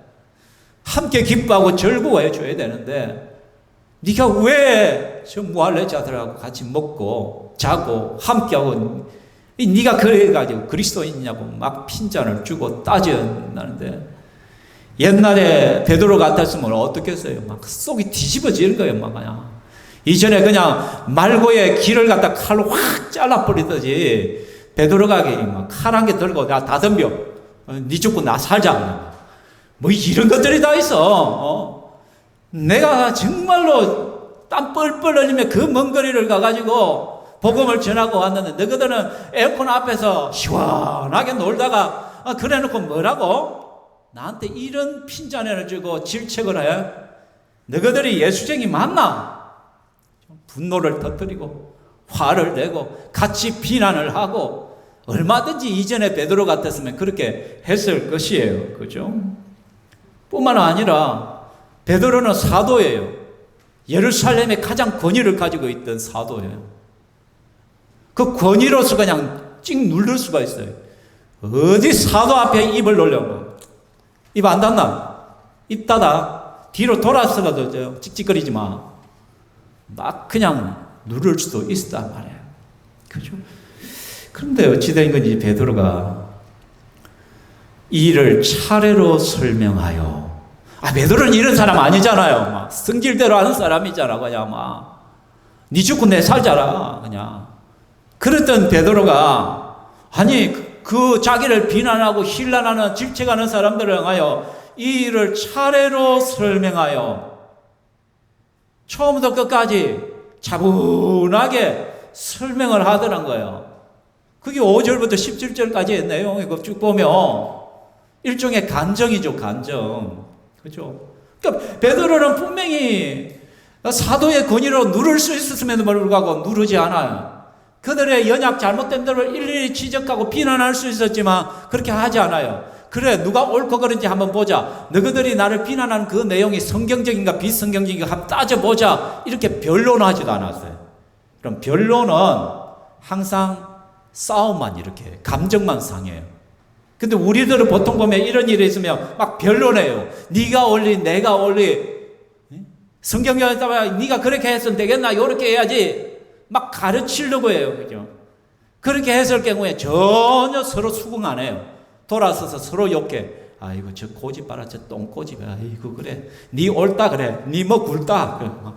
함께 기뻐하고 즐거워해 줘야 되는데 네가 왜 저 무할례자들하고 같이 먹고 자고 함께하고 네가 그래가지고 그리스도인이냐고 막 핀잔을 주고 따져나는데 옛날에 베드로 같았으면 어떻겠어요? 막 속이 뒤집어지는 거예요. 막 그냥 이전에 그냥 말고의 길을 갖다 칼로 확 잘라버리듯이 베드로가 막 칼 한 개 들고 나 다 덤벼. 네 죽고 나 살자. 뭐 이런 것들이 다 있어. 내가 정말로 땀 뻘뻘 흘리며 그 먼 거리를 가가지고 복음을 전하고 왔는데 너희들은 에어컨 앞에서 시원하게 놀다가 그래 놓고 뭐라고? 나한테 이런 핀잔을 주고 질책을 해? 너희들이 예수쟁이 맞나? 분노를 터뜨리고 화를 내고 같이 비난을 하고 얼마든지 이전에 베드로 같았으면 그렇게 했을 것이에요. 그죠? 뿐만 아니라 베드로는 사도예요. 예루살렘에 가장 권위를 가지고 있던 사도예요. 그 권위로서 그냥 찍 누를 수가 있어요. 어디 사도 앞에 입을 놀려고. 입 안 닫나? 입 닫아. 뒤로 돌아서라도 찍찍거리지 마. 막 그냥 누를 수도 있단 말이에요. 그죠? 그런데 어찌된 건지 베드로가 이 일을 차례로 설명하여 베드로는 이런 사람 아니잖아요. 막 성질대로 하는 사람이잖아. 그냥 막 네 죽고 내 살자라. 그냥 그랬던 베드로가 아니 그 자기를 비난하고 힐난하는 질책하는 사람들을 향하여 이 일을 차례로 설명하여 처음부터 끝까지 차분하게 설명을 하더란 거예요. 그게 5절부터 17절까지의 내용이고 쭉 보면 일종의 간정이죠. 간정. 그죠? 그러니까 베드로는 분명히 사도의 권위로 누를 수 있었음에도 불구하고 누르지 않아요. 그들의 연약 잘못된 대로 일일이 지적하고 비난할 수 있었지만 그렇게 하지 않아요. 그래 누가 옳고 그른지 한번 보자. 너희들이 나를 비난하는 그 내용이 성경적인가 비성경적인가 한번 따져보자. 이렇게 변론하지도 않았어요. 그럼 변론은 항상 싸움만 이렇게 감정만 상해요. 근데 우리들은 보통 보면 이런 일이 있으면 막 변론해요. 네가 옳리 내가 옳리. 성경에 따라 네가 그렇게 했으면 되겠나 이렇게 해야지. 막 가르치려고 해요. 그죠? 그렇게 했을 경우에 전혀 서로 수긍 안 해요. 돌아서서 서로 욕해. 아이고 저 고집 봐라 저 똥고집. 아이고 그래 네 옳다 그래 네 뭐 굵다.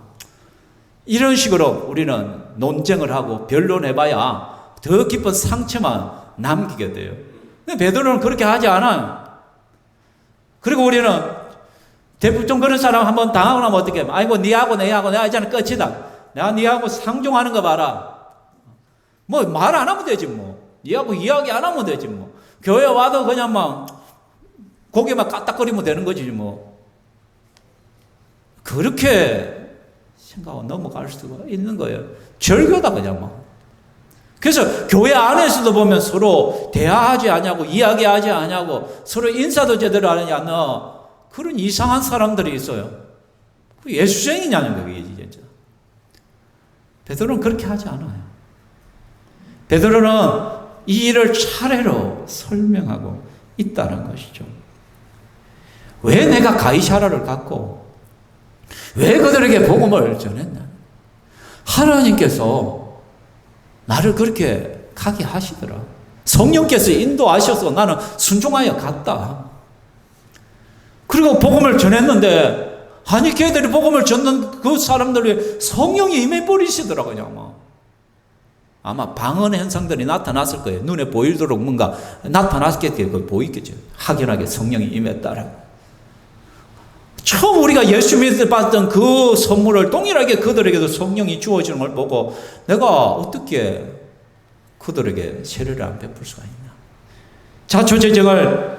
이런 식으로 우리는 논쟁을 하고 변론해봐야 더 깊은 상처만 남기게 돼요. 근데 베드로는 그렇게 하지 않아요. 그리고 우리는 대부분 그런 사람 한번 당하고 나면 어떻게 해? 아이고 니하고 내하고 내가 이제는 끝이다. 내가 니하고 상종하는 거 봐라. 뭐 말 안 하면 되지 뭐. 니하고 이야기 안 하면 되지 뭐. 교회 와도 그냥 막 고개만 까딱거리면 되는 거지 뭐. 그렇게 생각하고 넘어갈 수가 있는 거예요. 절교다 그냥 막. 그래서 교회 안에서도 보면 서로 대화하지 않냐고 이야기하지 않냐고 서로 인사도 제대로 안 하냐 그런 이상한 사람들이 있어요. 예수쟁이냐는 거예요 진짜. 베드로는 그렇게 하지 않아요. 베드로는 이 일을 차례로 설명하고 있다는 것이죠. 왜 내가 가이사라를 갖고 왜 그들에게 복음을 전했나? 하나님께서 나를 그렇게 가게 하시더라. 성령께서 인도하셔서 나는 순종하여 갔다. 그리고 복음을 전했는데 아니 걔들이 복음을 전는 그 사람들이 성령이 임해버리시더라 그냥 아마 방언 현상들이 나타났을 거예요. 눈에 보이도록 뭔가 나타났겠죠. 보이겠죠. 확연하게 성령이 임했다라. 처음 우리가 예수 믿을 때 봤던 그 선물을 동일하게 그들에게도 성령이 주어지는 걸 보고 내가 어떻게 그들에게 세례를 안 베풀 수가 있나. 자초지정을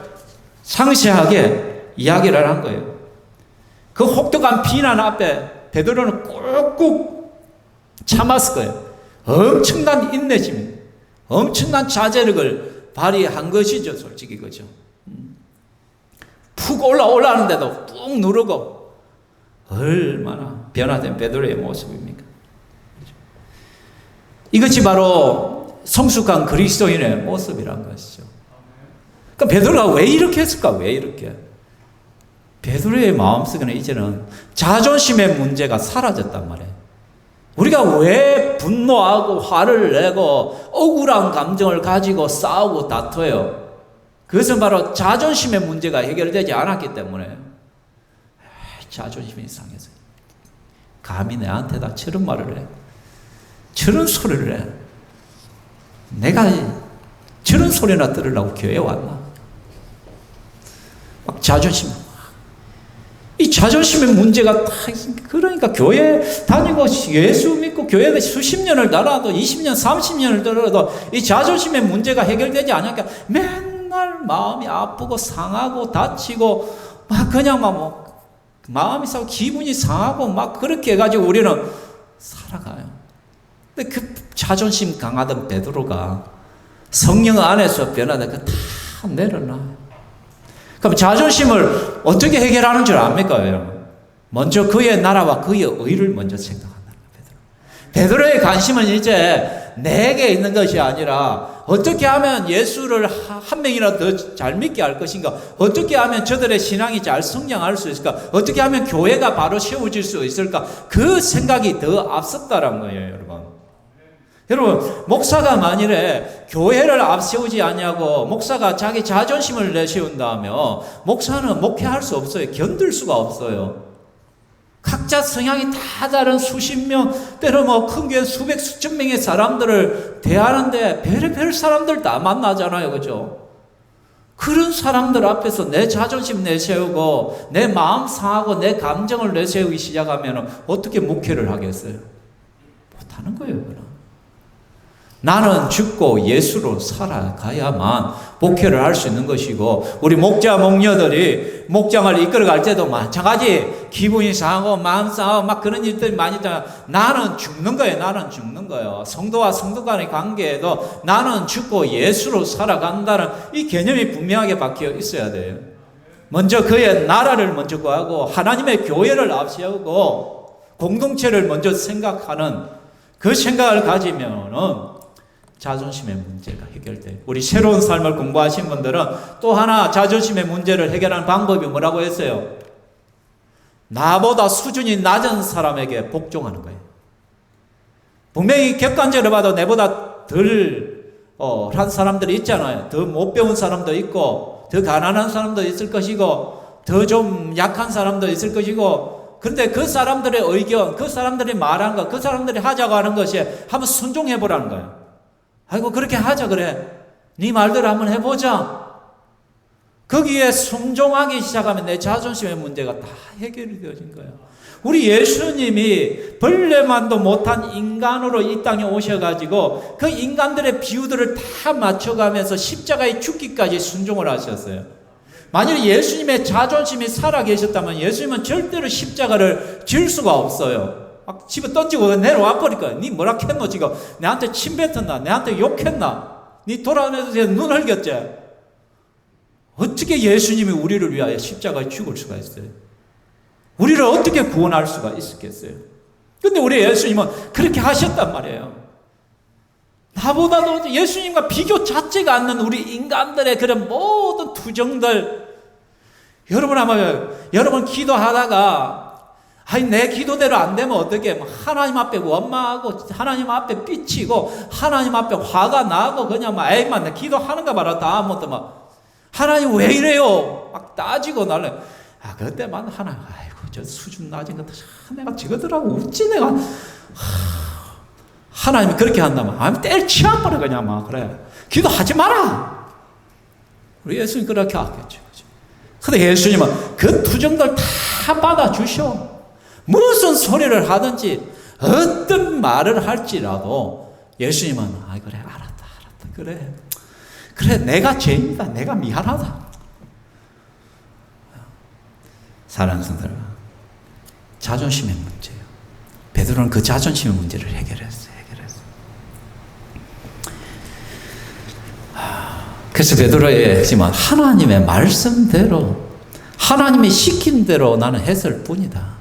상세하게 이야기를 한 거예요. 그 혹독한 비난 앞에 베드로는 꾹꾹 참았을 거예요. 엄청난 인내심, 엄청난 자제력을 발휘한 것이죠. 솔직히 그죠. 푹 올라오는데도 꾹 누르고 얼마나 변화된 베드로의 모습입니까? 이것이 바로 성숙한 그리스도인의 모습이란 것이죠. 그러니까 베드로가 왜 이렇게 했을까? 왜 이렇게? 베드로의 마음속에는 이제는 자존심의 문제가 사라졌단 말이에요. 우리가 왜 분노하고 화를 내고 억울한 감정을 가지고 싸우고 다퉈요? 그것은 바로 자존심의 문제가 해결되지 않았기 때문에. 자존심이 상해서 감히 내한테다 저런 말을 해, 저런 소리를 해. 내가 저런 소리나 들으려고 교회에 왔나? 막 자존심, 이 자존심의 문제가 다 있으니까. 그러니까 교회 다니고 예수 믿고 교회에 수십 년을 달아도 20년 30년을 달아도 이 자존심의 문제가 해결되지 않으니까 맨날 마음이 아프고 상하고 다치고 막 그냥 막 마음이 상하고 기분이 상하고 막 그렇게 해가지고 우리는 살아가요. 근데 그 자존심 강하던 베드로가 성령 안에서 변화돼 그 다 내려놔요. 그럼 자존심을 어떻게 해결하는 줄 압니까, 여러분? 먼저 그의 나라와 그의 의를 먼저 생각한다는 거예요, 베드로. 베드로의 관심은 이제 내게 있는 것이 아니라 어떻게 하면 예수를 한 명이라도 더 잘 믿게 할 것인가? 어떻게 하면 저들의 신앙이 잘 성장할 수 있을까? 어떻게 하면 교회가 바로 세워질 수 있을까? 그 생각이 더 앞섰다는 거예요, 여러분. 여러분, 목사가 만일에 교회를 앞세우지 않냐고 목사가 자기 자존심을 내세운다면 목사는 목회할 수 없어요. 견딜 수가 없어요. 각자 성향이 다 다른 수십 명, 때로 뭐 큰 교회 수백 수천 명의 사람들을 대하는데 별의별 사람들 다 만나잖아요. 그죠? 그런 사람들 앞에서 내 자존심 내세우고 내 마음 상하고 내 감정을 내세우기 시작하면 어떻게 목회를 하겠어요? 못하는 거예요. 그럼. 나는 죽고 예수로 살아가야만 목회를 할 수 있는 것이고, 우리 목자 목녀들이 목장을 이끌어갈 때도 마찬가지 기분이 상하고 마음 상하고 막 그런 일들이 많이 있잖아요. 나는 죽는 거예요. 나는 죽는 거예요. 성도와 성도 간의 관계에도 나는 죽고 예수로 살아간다는 이 개념이 분명하게 박혀 있어야 돼요. 먼저 그의 나라를 먼저 구하고 하나님의 교회를 앞세우고 공동체를 먼저 생각하는 그 생각을 가지면은 자존심의 문제가 해결돼요. 우리 새로운 삶을 공부하신 분들은 또 하나 자존심의 문제를 해결하는 방법이 뭐라고 했어요? 나보다 수준이 낮은 사람에게 복종하는 거예요. 분명히 객관적으로 봐도 내보다 한 사람들이 있잖아요. 더 못 배운 사람도 있고 더 가난한 사람도 있을 것이고 더 좀 약한 사람도 있을 것이고, 그런데 그 사람들의 의견, 그 사람들이 말한 것, 그 사람들이 하자고 하는 것이 한번 순종해 보라는 거예요. 아이고 그렇게 하자 그래. 네 말대로 한번 해보자. 거기에 순종하기 시작하면 내 자존심의 문제가 다 해결이 되어진 거예요. 우리 예수님이 벌레만도 못한 인간으로 이 땅에 오셔가지고 그 인간들의 비유들을 다 맞춰가면서 십자가에 죽기까지 순종을 하셨어요. 만일 예수님의 자존심이 살아계셨다면 예수님은 절대로 십자가를 질 수가 없어요. 막 집어 던지고 내려와 버릴까? 니 뭐라 했노 지금? 내한테 침 뱉었나? 내한테 욕했나? 니 돌아오면서 눈 흘겼지? 어떻게 예수님이 우리를 위하여 십자가에 죽을 수가 있어요? 우리를 어떻게 구원할 수가 있었겠어요? 근데 우리 예수님은 그렇게 하셨단 말이에요. 나보다도 예수님과 비교 자체가 않는 우리 인간들의 그런 모든 투정들, 여러분 아마 여러분 기도하다가 아니 내 기도대로 안 되면 어떻게 하나님 앞에 원망하고 하나님 앞에 삐치고 하나님 앞에 화가 나고 그냥 막 에이만 내 기도하는가 봐라 다음부터 막 하나님 왜 이래요 막 따지고 날래. 그때만 하나님 아이고 저 수준 낮은 것도 내가 저거들하고 어찌 내가 하나님이 그렇게 한다면 아니 때려치워버려 그냥 막 그래 기도하지 마라. 우리 예수님 그렇게 하겠죠. 근데 예수님은 그 투정들 다 받아주셔. 무슨 소리를 하든지 어떤 말을 할지라도 예수님은 그래 알았다 그래 내가 죄입니다. 내가 미안하다. 사랑하는 성도들, 자존심의 문제예요. 베드로는 그 자존심의 문제를 해결했어요. 그래서 베드로의 지금 하나님의 말씀대로 하나님이 시킨 대로 나는 했을 뿐이다.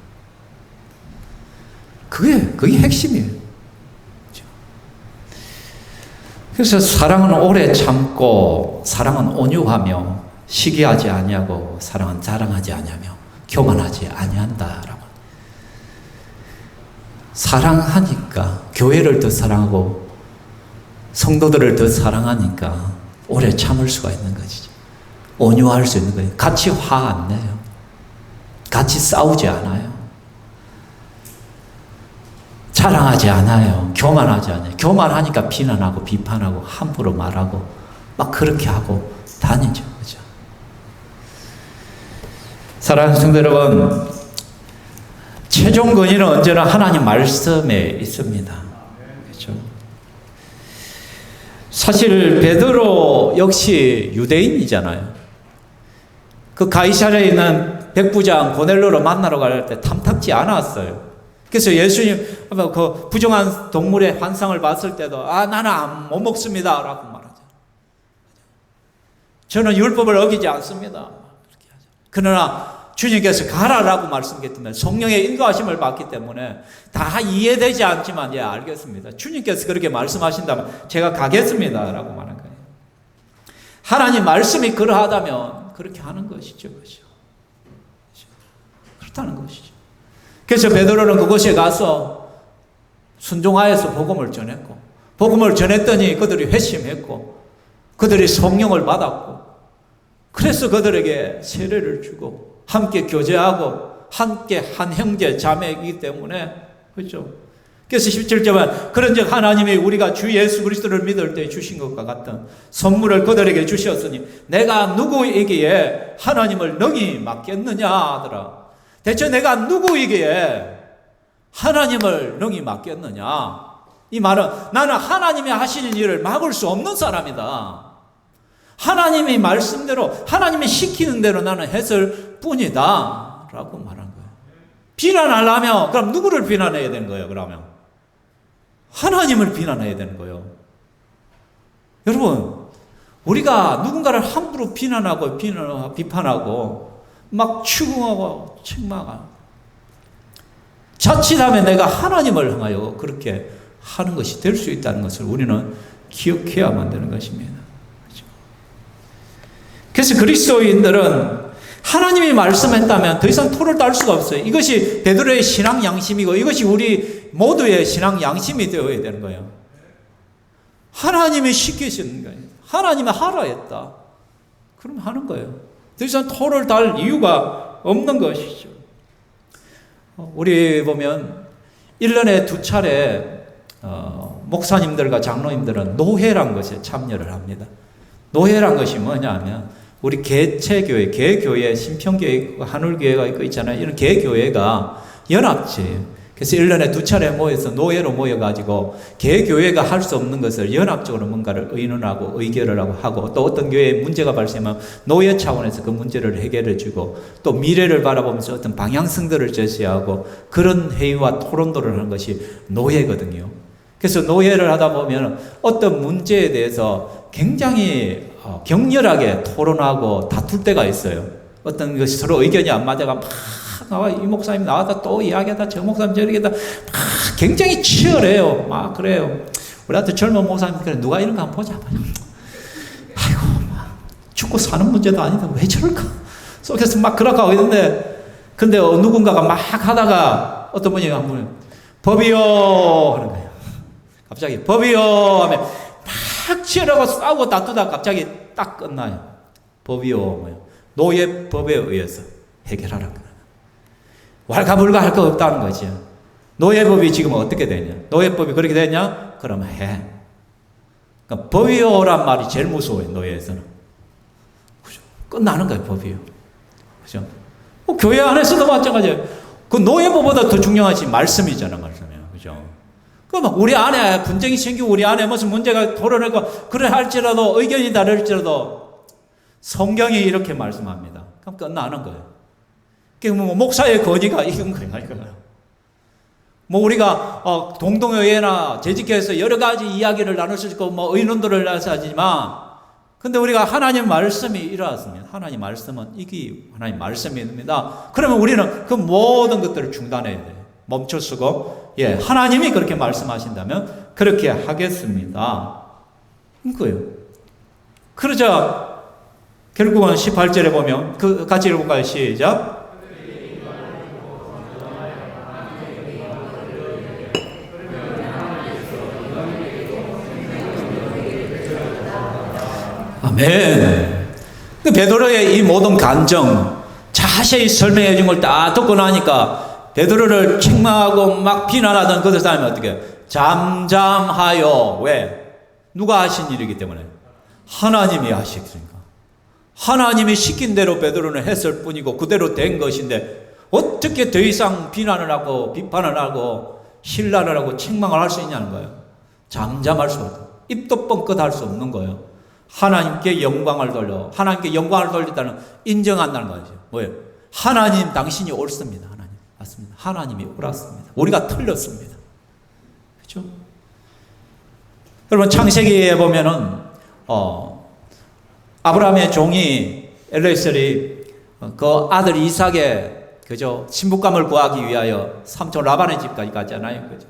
그게 핵심이에요. 그래서 사랑은 오래 참고, 사랑은 온유하며, 시기하지 아니하고, 사랑은 자랑하지 아니하며, 교만하지 아니한다라고. 사랑하니까, 교회를 더 사랑하고 성도들을 더 사랑하니까 오래 참을 수가 있는 것이죠. 온유할 수 있는 거예요. 같이 화 안 내요. 같이 싸우지 않아요. 자랑하지 않아요. 교만하지 않아요. 교만하니까 비난하고 비판하고 함부로 말하고 막 그렇게 하고 다니죠. 그죠? 사랑하는 성도 여러분, 최종 권위는 언제나 하나님 말씀에 있습니다. 그렇죠? 사실 베드로 역시 유대인이잖아요. 그 가이사랴에 있는 백부장 고넬료를 만나러 갈 때 탐탁지 않았어요. 그래서 예수님 그 부정한 동물의 환상을 봤을 때도 나는 못 먹습니다 라고 말하죠. 저는 율법을 어기지 않습니다. 그렇게 하죠. 그러나 주님께서 가라라고 말씀하기 때문에 성령의 인도하심을 받기 때문에 다 이해되지 않지만 알겠습니다. 주님께서 그렇게 말씀하신다면 제가 가겠습니다 라고 말한 거예요. 하나님 말씀이 그러하다면 그렇게 하는 것이죠. 그렇죠? 그렇다는 것이죠. 그래서 베드로는 그곳에 가서 순종하여서 복음을 전했고, 복음을 전했더니 그들이 회심했고 그들이 성령을 받았고, 그래서 그들에게 세례를 주고 함께 교제하고 함께 한 형제 자매이기 때문에, 그렇죠? 그래서 17절은 그런즉 하나님이 우리가 주 예수 그리스도를 믿을 때 주신 것과 같은 선물을 그들에게 주셨으니 내가 누구이기에 하나님을 능히 맡겠느냐 하더라. 대체 내가 누구이기에 하나님을 능히 맡겠느냐? 이 말은 나는 하나님이 하시는 일을 막을 수 없는 사람이다. 하나님이 말씀대로, 하나님이 시키는 대로 나는 했을 뿐이다 라고 말한 거예요. 비난하려면 그럼 누구를 비난해야 되는 거예요? 그러면 하나님을 비난해야 되는 거예요. 여러분, 우리가 누군가를 함부로 비난하고 비판하고 막 추궁하고 책망하고 자칫하면 내가 하나님을 향하여 그렇게 하는 것이 될 수 있다는 것을 우리는 기억해야만 되는 것입니다. 그래서 그리스도인들은 하나님이 말씀했다면 더 이상 토를 딸 수가 없어요. 이것이 베드로의 신앙 양심이고 이것이 우리 모두의 신앙 양심이 되어야 되는 거예요. 하나님이 시키시는 거예요. 하나님이 하라 했다. 그럼 하는 거예요. 더 이상 토를 딸 이유가 없는 것이죠. 우리 보면 1년에 2차례 목사님들과 장로님들은 노회란 것에 참여를 합니다. 노회란 것이 뭐냐면 우리 개체교회, 개교회, 신평교회, 한울교회가 있잖아요. 이런 개교회가 연합체예요. 그래서 1년에 2차례 모여서 노예로 모여가지고 개교회가 할 수 없는 것을 연합적으로 뭔가를 의논하고 의결을 하고 또 어떤 교회에 문제가 발생하면 노예 차원에서 그 문제를 해결해주고 또 미래를 바라보면서 어떤 방향성들을 제시하고 그런 회의와 토론도를 하는 것이 노예거든요. 그래서 노예를 하다 보면 어떤 문제에 대해서 굉장히 격렬하게 토론하고 다툴 때가 있어요. 어떤 것이 서로 의견이 안 맞아가 막 나와 이 목사님 나와서 또 이야기하다 저 목사님 저렇게다 막 굉장히 치열해요. 막 그래요. 우리한테 젊은 목사님 그래 누가 이런 거 한번 보자. 아이고 막 죽고 사는 문제도 아닌데 왜 저럴까? 속에서 막 그렇게 하고 있는데 근데 누군가가 막 하다가 어떤 분이 한 분 법이요 하는 거예요. 갑자기 법이요 하면 막 치열하고 싸우고 다투다가 갑자기 딱 끝나요. 법이요 뭐요? 노예법에 의해서 해결하라고. 왈가불가 할 거 없다는 거죠. 노예법이 지금 어떻게 되냐? 노예법이 그렇게 되냐? 그러면 해. 그러니까 법이요란 말이 제일 무서워요. 노예에서는. 그죠? 끝나는 거예요. 법이요. 그죠? 교회 안에서도 마찬가지예요. 그 노예법보다 더 중요한 것이 말씀이잖아. 말씀이요. 그죠? 그럼 우리 안에 분쟁이 생기고 우리 안에 무슨 문제가 토론하고 그래 할지라도 의견이 다를지라도 성경이 이렇게 말씀합니다. 그럼 끝나는 거예요. 뭐 목사의 권위가 이건 거예요. 뭐 우리가 동동의회나 재직회에서 여러 가지 이야기를 나눌 수 있고 뭐 의논들을 하지만 근데 우리가 하나님 말씀이 일어났습니다. 하나님 말씀은 이게 하나님 말씀입니다. 그러면 우리는 그 모든 것들을 중단해야 돼요. 멈춰서고 하나님이 그렇게 말씀하신다면 그렇게 하겠습니다. 거예요. 그러자 결국은 18절에 보면 같이 읽어볼까요? 시작. 아멘. 베드로의 이 모든 감정 자세히 설명해 준 걸 다 듣고 나니까 베드로를 책망하고 막 비난하던 그 사람이 어떻게 잠잠하여. 왜? 누가 하신 일이기 때문에 하나님이 하셨으니까. 하나님이 시킨 대로 베드로는 했을 뿐이고 그대로 된 것인데 어떻게 더 이상 비난을 하고 비판을 하고 신란을 하고 책망을 할 수 있냐는 거예요. 잠잠할 수 없다. 입도 뻥끗할 수 없는 거예요. 하나님께 영광을 돌려. 하나님께 영광을 돌린다는 인정한다는 거죠. 뭐예요? 하나님 당신이 옳습니다. 하나님 맞습니다. 하나님이 옳았습니다. 우리가 틀렸습니다. 그렇죠? 여러분 창세기에 보면은 아브라함의 종이 엘리에셀이 그 아들 이삭의 그죠 신부감을 구하기 위하여 삼촌 라반의 집까지 갔잖아요. 그죠?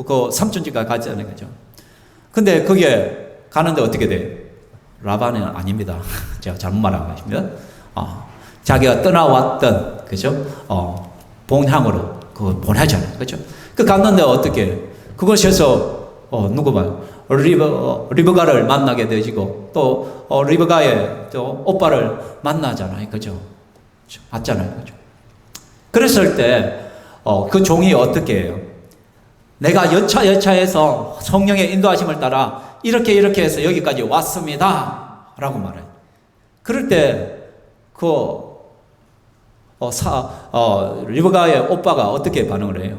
그 삼촌 집까지 갔잖아요. 그죠? 근데 그게 가는데 어떻게 돼? 라반은 아닙니다. 제가 잘못 말한 것입니다. 자기가 떠나왔던 그죠? 본향으로 그 보내잖아요. 그죠? 그 갔는데 어떻게? 그것에서 누구 봐요? 리브가를 만나게 되지고 또 리브가의 또 오빠를 만나잖아요. 그죠? 맞잖아요. 그죠? 그랬을 때 그 종이 어떻게 해요? 내가 여차여차해서 성령의 인도하심을 따라 이렇게 해서 여기까지 왔습니다 라고 말해요. 그럴 때 리브가의 오빠가 어떻게 반응을 해요?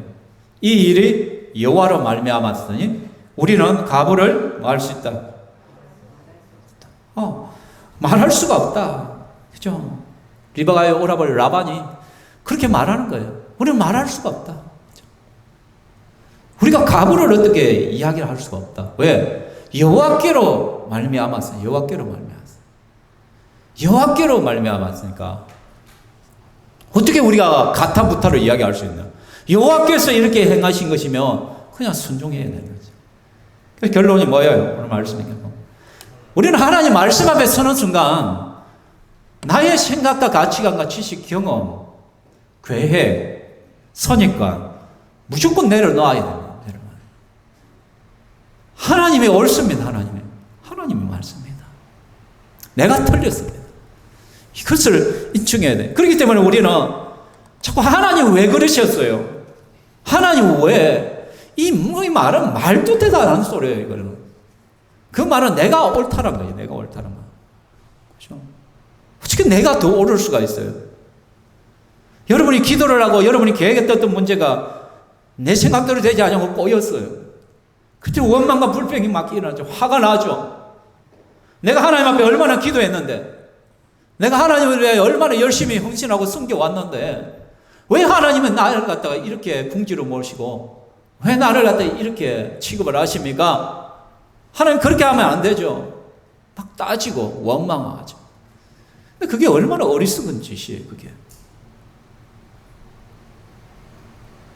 이 일이 여호와로 말미암았으니 우리는 가부를 뭐 할 수 있다? 말할 수가 없다. 그죠? 리브가의 오라버니 라반이 그렇게 말하는 거예요. 우리는 말할 수가 없다. 그죠? 우리가 가부를 어떻게 이야기를 할 수가 없다. 왜? 여호와께로 말미암았어요. 여호와께로 말미암았어요. 여호와께로 말미암았으니까 어떻게 우리가 가타부타로 이야기할 수 있나? 여호와께서 이렇게 행하신 것이면 그냥 순종해야 되는 거죠. 그래서 결론이 뭐예요? 오늘 말씀이니까 우리는 하나님 말씀 앞에 서는 순간 나의 생각과 가치관과 지식, 경험, 계획, 선입관 무조건 내려놔야 됩니다. 하나님이 옳습니다. 하나님이 맞습니다. 내가 틀렸습니다. 이것을 인정해야 돼. 그렇기 때문에 우리는 자꾸 하나님 왜 그러셨어요? 하나님 왜? 이 말은 말도 되도 않는 소리예요. 이거는. 그 말은 내가 옳다는 거예요. 내가 옳다는 거. 그렇죠? 어떻게 내가 더 옳을 수가 있어요? 여러분이 기도를 하고 여러분이 계획했던 문제가 내 생각대로 되지 않으면 꼬였어요. 그때 원망과 불평이 막 일어나죠. 화가 나죠. 내가 하나님 앞에 얼마나 기도했는데, 내가 하나님을 위해 얼마나 열심히 헌신하고 섬겨왔는데, 왜 하나님은 나를 갖다가 이렇게 궁지로 모시고, 왜 나를 갖다가 이렇게 취급을 하십니까? 하나님 그렇게 하면 안 되죠. 막 따지고 원망하죠. 그게 얼마나 어리석은 짓이에요, 그게.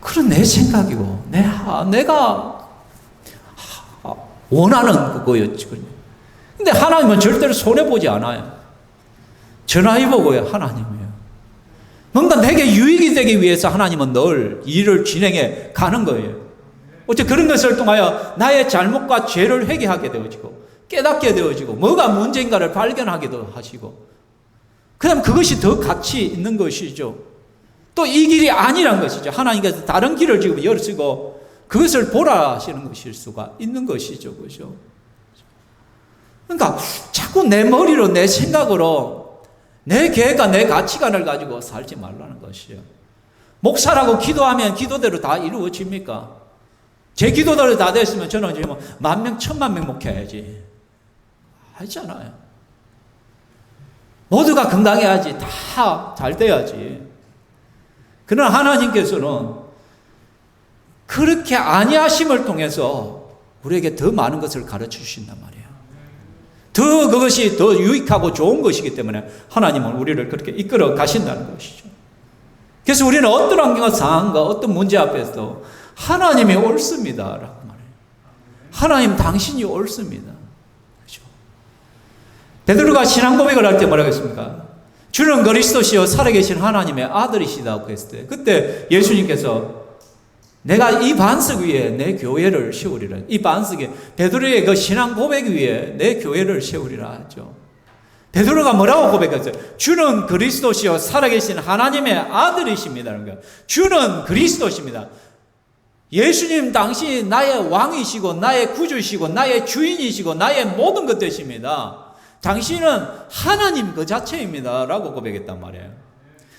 그런 내 생각이고, 내가 원하는 그거였거든요. 근데 하나님은 절대로 손해보지 않아요. 전화해보고요, 하나님이에요. 뭔가 내게 유익이 되기 위해서 하나님은 늘 일을 진행해 가는 거예요. 어째 그런 것을 통하여 나의 잘못과 죄를 회개하게 되어지고, 깨닫게 되어지고, 뭐가 문제인가를 발견하기도 하시고, 그 다음 그것이 더 가치 있는 것이죠. 또 이 길이 아니란 것이죠. 하나님께서 다른 길을 지금 열으시고 그것을 보라 하시는 것일 수가 있는 것이죠. 그죠? 그러니까 자꾸 내 머리로 내 생각으로 내 계획과 내 가치관을 가지고 살지 말라는 것이에요. 목사라고 기도하면 기도대로 다 이루어집니까? 제 기도대로 다 됐으면 저는 지금 10,000명, 10,000명 목회해야지. 하잖아요. 모두가 건강해야지. 다 잘 돼야지. 그러나 하나님께서는 그렇게 아니하심을 통해서 우리에게 더 많은 것을 가르쳐 주신단 말이에요. 더 그것이 더 유익하고 좋은 것이기 때문에 하나님은 우리를 그렇게 이끌어 가신다는 것이죠. 그래서 우리는 어떤 환경과 상황과 어떤 문제 앞에서 하나님이 옳습니다 라고 말해요. 하나님 당신이 옳습니다. 그렇죠? 베드로가 신앙 고백을 할 때 뭐라고 했습니까? 주는 그리스도시요 살아계신 하나님의 아들이시다고 했을 때, 그때 예수님께서 내가 이 반석 위에 내 교회를 세우리라. 이 반석에 베드로의 그 신앙 고백 위에 내 교회를 세우리라 하죠. 베드로가 뭐라고 고백했어요? 주는 그리스도시요 살아계신 하나님의 아들이십니다. 그러니까 주는 그리스도십니다. 예수님 당신 나의 왕이시고 나의 구주시고 나의 주인이시고 나의 모든 것 되십니다. 당신은 하나님 그 자체입니다 라고 고백했단 말이에요.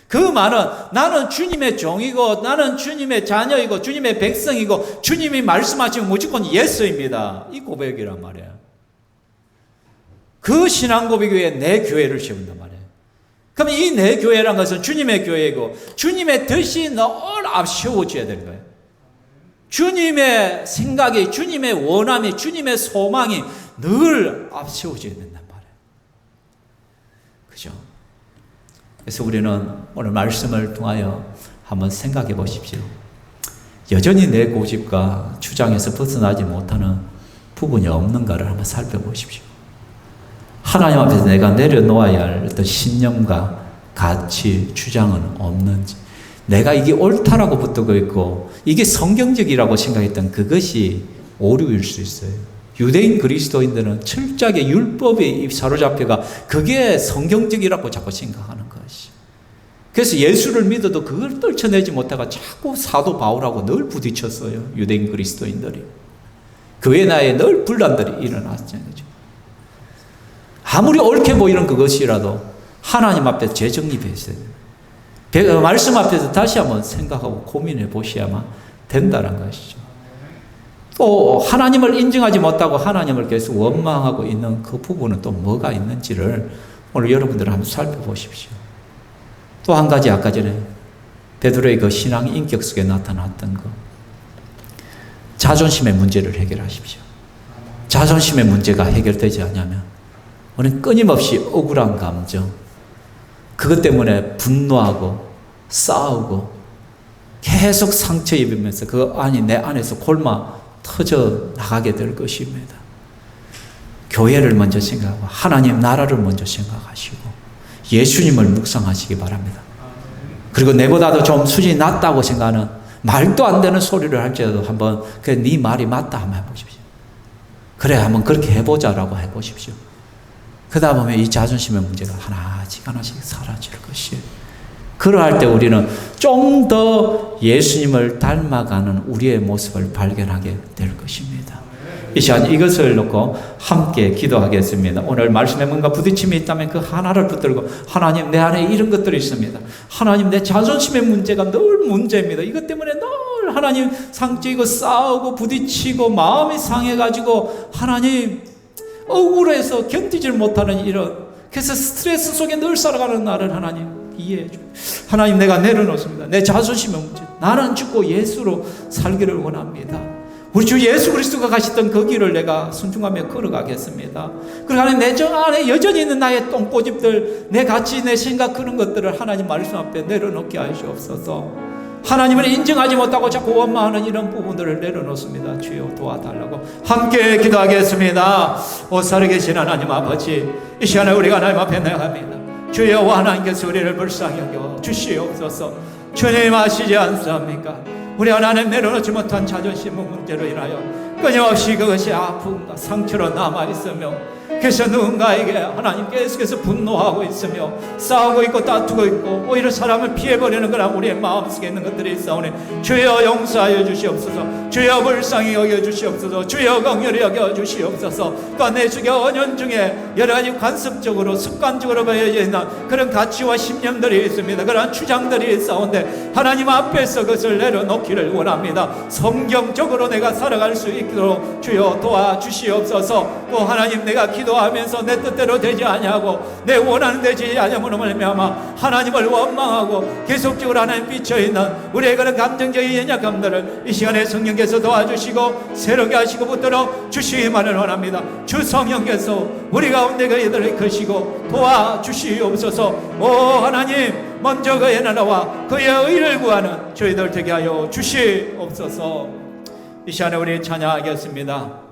그 말은 나는 주님의 종이고 나는 주님의 자녀이고 주님의 백성이고 주님이 말씀하시면 무조건 예스입니다. 이 고백이란 말이에요. 그 신앙 고백 위에 내 교회를 세운단 말이에요. 그럼 이 내 교회란 것은 주님의 교회이고 주님의 뜻이 늘 앞세워져야 되는 거예요. 주님의 생각이, 주님의 원함이, 주님의 소망이 늘 앞세워져야 된단 말이에요. 그죠? 그래서 우리는 오늘 말씀을 통하여 한번 생각해 보십시오. 여전히 내 고집과 주장에서 벗어나지 못하는 부분이 없는가를 한번 살펴보십시오. 하나님 앞에서 내가 내려놓아야 할 어떤 신념과 가치, 주장은 없는지, 내가 이게 옳다라고 붙들고 있고 이게 성경적이라고 생각했던 그것이 오류일 수 있어요. 유대인 그리스도인들은 철저하게 율법에 사로잡혀가 그게 성경적이라고 자꾸 생각하는 것이. 그래서 예수를 믿어도 그걸 떨쳐내지 못하고 자꾸 사도 바울하고 늘 부딪혔어요. 유대인 그리스도인들이. 교회 내에 늘 분란들이 일어났잖아요. 아무리 옳게 보이는 그것이라도 하나님 앞에 재정립했어요. 말씀 앞에서 다시 한번 생각하고 고민해 보셔야만 된다는 것이죠. 또 하나님을 인정하지 못하고 하나님을 계속 원망하고 있는 그 부분은 또 뭐가 있는지를 오늘 여러분들 한번 살펴보십시오. 또 한 가지 아까 전에 베드로의 그 신앙 인격 속에 나타났던 거, 자존심의 문제를 해결하십시오. 자존심의 문제가 해결되지 않으면 우리는 끊임없이 억울한 감정, 그것 때문에 분노하고 싸우고 계속 상처 입으면서 그 안이 내 안에서 골마 터져 나가게 될 것입니다. 교회를 먼저 생각하고 하나님 나라를 먼저 생각하시고 예수님을 묵상하시기 바랍니다. 그리고 내보다도 좀 수준이 낮다고 생각하는 말도 안 되는 소리를 할지라도 한번 그래 네 말이 맞다 한번 해보십시오. 그래 한번 그렇게 해보자라고 해보십시오. 그러다 보면 이 자존심의 문제가 하나씩 사라질 것이에요. 그러할 때 우리는 좀 더 예수님을 닮아가는 우리의 모습을 발견하게 될 것입니다. 이 시간 이것을 놓고 함께 기도하겠습니다. 오늘 말씀에 뭔가 부딪힘이 있다면 그 하나를 붙들고 하나님 내 안에 이런 것들이 있습니다. 하나님 내 자존심의 문제가 늘 문제입니다. 이것 때문에 늘 하나님 상처이고 싸우고 부딪히고 마음이 상해가지고 하나님 억울해서 견디질 못하는 이런, 그래서 스트레스 속에 늘 살아가는 나를 하나님 이해해 주고, 하나님 내가 내려놓습니다. 내 자존심의 문제, 나는 죽고 예수로 살기를 원합니다. 우리 주 예수 그리스도가 가셨던 그 길을 내가 순종하며 걸어가겠습니다. 그리고 하나님 내 정 안에 여전히 있는 나의 똥꼬집들, 내 가치, 내 생각 그런 것들을 하나님 말씀 앞에 내려놓게 하시옵소서. 하나님을 인정하지 못하고 자꾸 원망하는 이런 부분들을 내려놓습니다. 주여 도와달라고 함께 기도하겠습니다. 오 살아계신 하나님 아버지, 이 시간에 우리가 하나님 앞에 나갑니다. 주여 하나님께서 우리를 불쌍히 여겨 주시옵소서. 주님 아시지 않습니까? 우리 하나님 내려놓지 못한 자존심 문제로 인하여 끊임없이 그것이 아픔과 상처로 남아있으며, 그래서 누군가에게 하나님 계속해서 분노하고 있으며 싸우고 있고 다투고 있고 오히려 사람을 피해버리는 거나 우리의 마음속에 있는 것들이 있사오니 주여 용서하여 주시옵소서. 주여 불쌍히 여겨 주시옵소서. 주여 긍휼히 여겨 주시옵소서. 또 내 속에 언연 중에 여러 가지 관습적으로 습관적으로 배어져 있는 그런 가치와 신념들이 있습니다. 그런 주장들이 있사온데 하나님 앞에서 그것을 내려놓기를 원합니다. 성경적으로 내가 살아갈 수 있도록 주여 도와주시옵소서. 또 하나님 내가 기도하면서 내 뜻대로 되지 아니하고 내 원하는 되지 아니함으로 말미암아 하나님을 원망하고 계속적으로 하나님 비춰있는 우리의 그런 감정적인 연약함들을 이 시간에 성령께서 도와주시고 새롭게 하시고 붙들어 주시기만을 원합니다. 주 성령께서 우리 가운데 그이들을 이끄시고 도와주시옵소서. 오 하나님 먼저 그의 나라와 그의 의를 구하는 저희들 되게 하여 주시옵소서. 이 시간에 우리 찬양하겠습니다.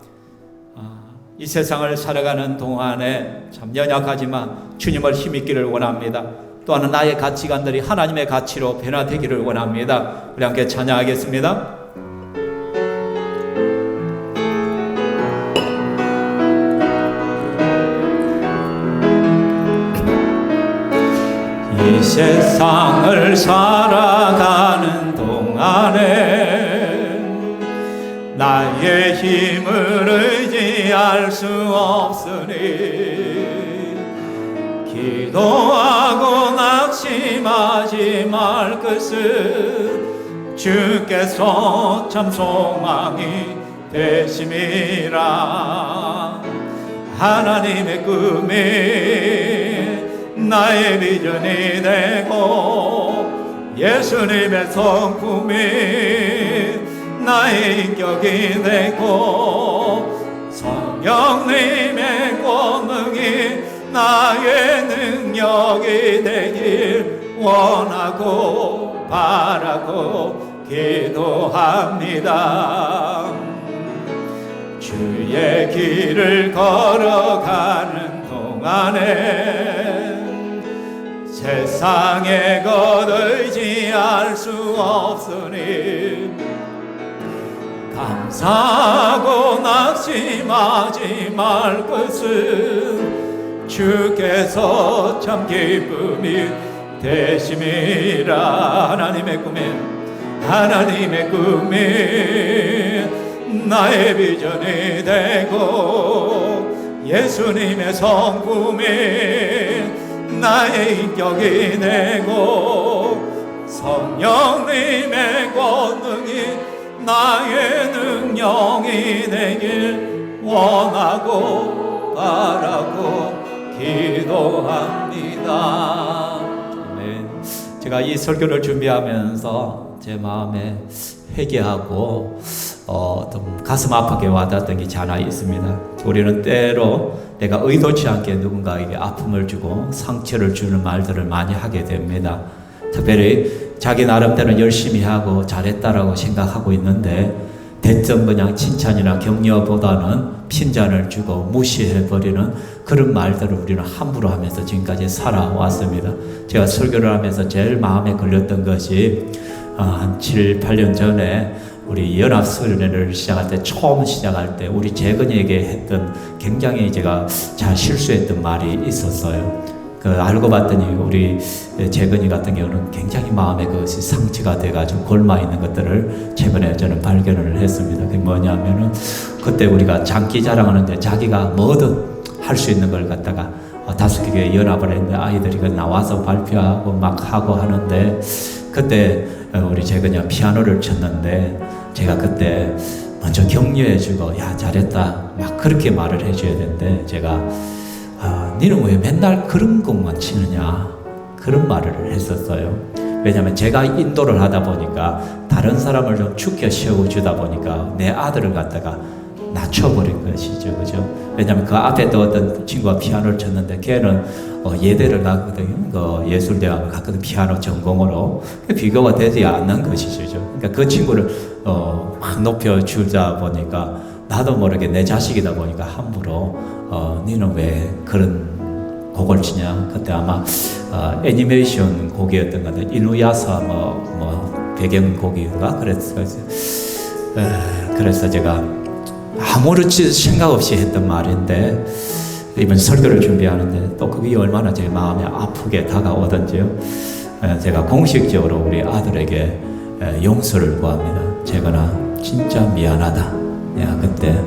이 세상을 살아가는 동안에 참 연약하지만 주님을 힘입기를 원합니다. 또한 나의 가치관들이 하나님의 가치로 변화되기를 원합니다. 우리 함께 찬양하겠습니다. 이 세상을 살아가는 동안에 나의 힘을 의지할 수 없으니 기도하고 낙심하지 말 것을 주께서 참 소망이 되심이라. 하나님의 꿈이 나의 비전이 되고 예수님의 성품이 나의 인격이 되고 성령님의 권능이 나의 능력이 되길 원하고 바라고 기도합니다. 주의 길을 걸어가는 동안에 세상의 것 의지할 수 없으니 감사하고 낙심하지 말 것은 주께서 참 기쁨이 되심이라. 하나님의 꿈이 나의 비전이 되고 예수님의 성품이 나의 인격이 되고 성령님의 권능이 나의 능력이 되길 원하고 바라고 기도합니다. 아멘. 제가 이 설교를 준비하면서 제 마음에 회개하고 좀 가슴 아프게 와닿았던 게 하나 있습니다. 우리는 때로 내가 의도치 않게 누군가에게 아픔을 주고 상처를 주는 말들을 많이 하게 됩니다. 특별히 자기 나름대로 열심히 하고 잘했다라고 생각하고 있는데 대뜸 그냥 칭찬이나 격려보다는 핀잔을 주고 무시해버리는 그런 말들을 우리는 함부로 하면서 지금까지 살아왔습니다. 제가 설교를 하면서 제일 마음에 걸렸던 것이 한 7, 8년 전에 우리 연합수련회를 시작할 때, 처음 시작할 때 우리 재근이에게 했던 굉장히 제가 잘 실수했던 말이 있었어요. 알고 봤더니 우리 재근이 같은 경우는 굉장히 마음에 그것이 상처가 돼가지고 골마 있는 것들을 최근에 저는 발견을 했습니다. 그게 뭐냐면은 그때 우리가 장기 자랑하는데 자기가 뭐든 할 수 있는 걸 갖다가 5개 연합을 했는데 아이들이 나와서 발표하고 막 하고 하는데 그때 우리 재근이가 피아노를 쳤는데 제가 그때 먼저 격려해주고 야 잘했다 막 그렇게 말을 해줘야 되는데 제가 너는 왜 맨날 그런 곡만 치느냐 그런 말을 했었어요. 왜냐하면 제가 인도를 하다 보니까 다른 사람을 좀 축켜 세워주다 보니까 내 아들을 갖다가 낮춰버린 것이죠. 그죠? 왜냐하면 그 앞에 또 어떤 친구가 피아노를 쳤는데 걔는 예대를 갔거든요. 예술대학을 갔거든요. 피아노 전공으로. 비교가 되지 않는 것이죠. 그러니까 그 친구를 막 높여주다 보니까 나도 모르게 내 자식이다 보니까 함부로 너는 왜 그런 곡을 치냐. 그때 아마 애니메이션 곡이었던 것 같아요. 이누야사 뭐 배경곡인가 그래서 제가 아무렇지 생각 없이 했던 말인데 이번 설교를 준비하는데 또 그게 얼마나 제 마음에 아프게 다가오던지요. 제가 공식적으로 우리 아들에게 용서를 구합니다. 재건아 진짜 미안하다. 내가 그때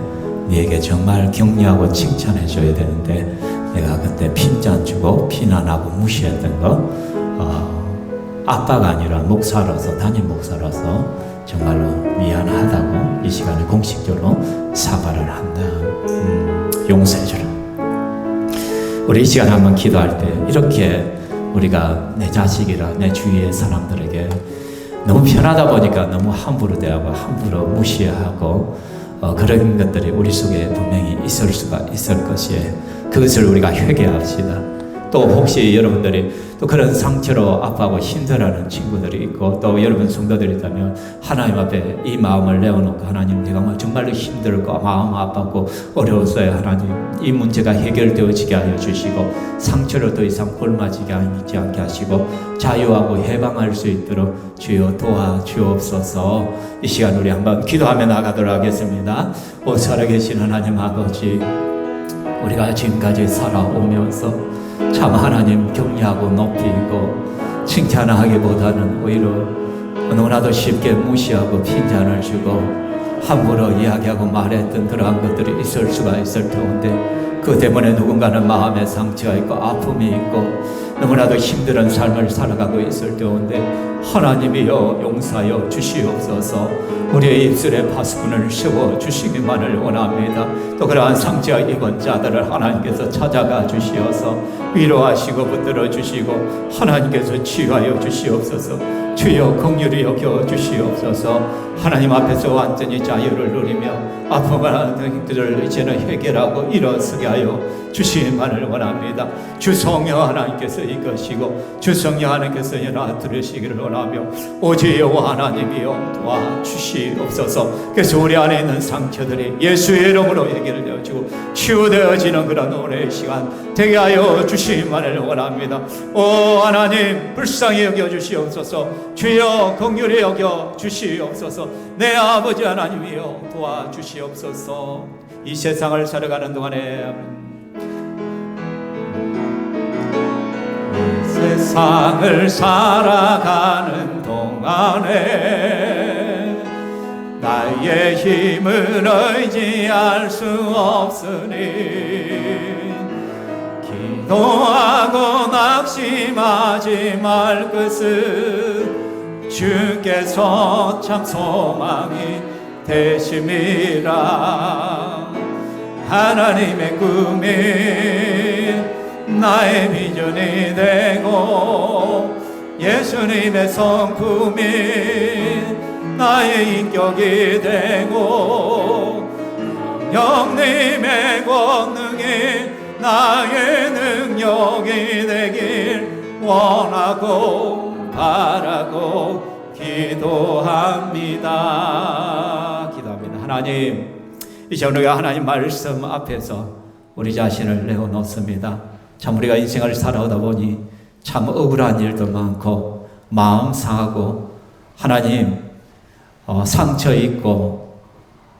네게 정말 격려하고 칭찬해줘야 되는데 내가 그때 핀잔 주고 비난하고 무시했던 거 아빠가 아니라 목사로서 담임 목사로서 정말로 미안하다고 이 시간에 공식적으로 사과를 한다. 용서해주라. 우리 이 시간에 한번 기도할 때 이렇게 우리가 내 자식이라 내 주위의 사람들에게 너무 편하다 보니까 너무 함부로 대하고 함부로 무시하고 그런 것들이 우리 속에 분명히 있을 수가 있을 것이에요. 그것을 우리가 회개합시다. 또 혹시 여러분들이 또 그런 상처로 아파하고 힘들어하는 친구들이 있고 또 여러분 성도들이 있다면 하나님 앞에 이 마음을 내어놓고 하나님 내가 정말로 힘들고 마음 아팠고 어려웠어요. 하나님 이 문제가 해결되어지게 하여 주시고 상처로 더 이상 굶어지지 않게 하시고 자유하고 해방할 수 있도록 주여 도와주옵소서. 이 시간 우리 한번 기도하며 나가도록 하겠습니다. 오 살아계신 하나님 아버지, 우리가 지금까지 살아오면서 참 하나님 격려하고 높이고 칭찬하기보다는 오히려 너무나도 쉽게 무시하고 핀잔을 주고 함부로 이야기하고 말했던 그러한 것들이 있을 수가 있을 텐데 그 때문에 누군가는 마음에 상처가 있고 아픔이 있고 너무나도 힘든 삶을 살아가고 있을 때인데 하나님이여 용서하여 주시옵소서. 우리의 입술에 파수꾼을 세워 주시기만을 원합니다. 또 그러한 상처 입은 자들을 하나님께서 찾아가 주시어서 위로하시고 붙들어 주시고 하나님께서 치유하여 주시옵소서. 주여 긍휼히 여겨 주시옵소서. 하나님 앞에서 완전히 자유를 누리며 아픔을 하는 것들을 이제는 해결하고 일어서게 하여 주시기만을 원합니다. 주 성령 하나님께서 이끄시고 주 성령 하나님께서 연하 들으시기를 원하며 오직 여호와 하나님이여 도와주시옵소서. 그래서 우리 안에 있는 상처들이 예수의 이름으로 해결되어지고 치유되어지는 그런 오늘의 시간 되게 하여 주시기만을 원합니다. 오 하나님 불쌍히 여겨주시옵소서. 주여 긍휼히 여겨주시옵소서. 내 아버지 하나님이여 도와주시옵소서. 이 세상을 살아가는 동안에 세상을 살아가는 동안에 나의 힘을 의지할 수 없으니 기도하고 낙심하지 말 것은 주께서 참 소망이 되심이라. 하나님의 꿈이 나의 비전이 되고 예수님의 성품이 나의 인격이 되고 영님의 권능이 나의 능력이 되길 원하고 바라고 기도합니다. 하나님, 이제 우리가 하나님 말씀 앞에서 우리 자신을 내어놓습니다. 참 우리가 인생을 살아오다 보니 참 억울한 일도 많고 마음 상하고 하나님 상처 있고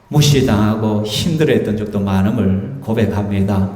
무시당하고 힘들어했던 적도 많음을 고백합니다.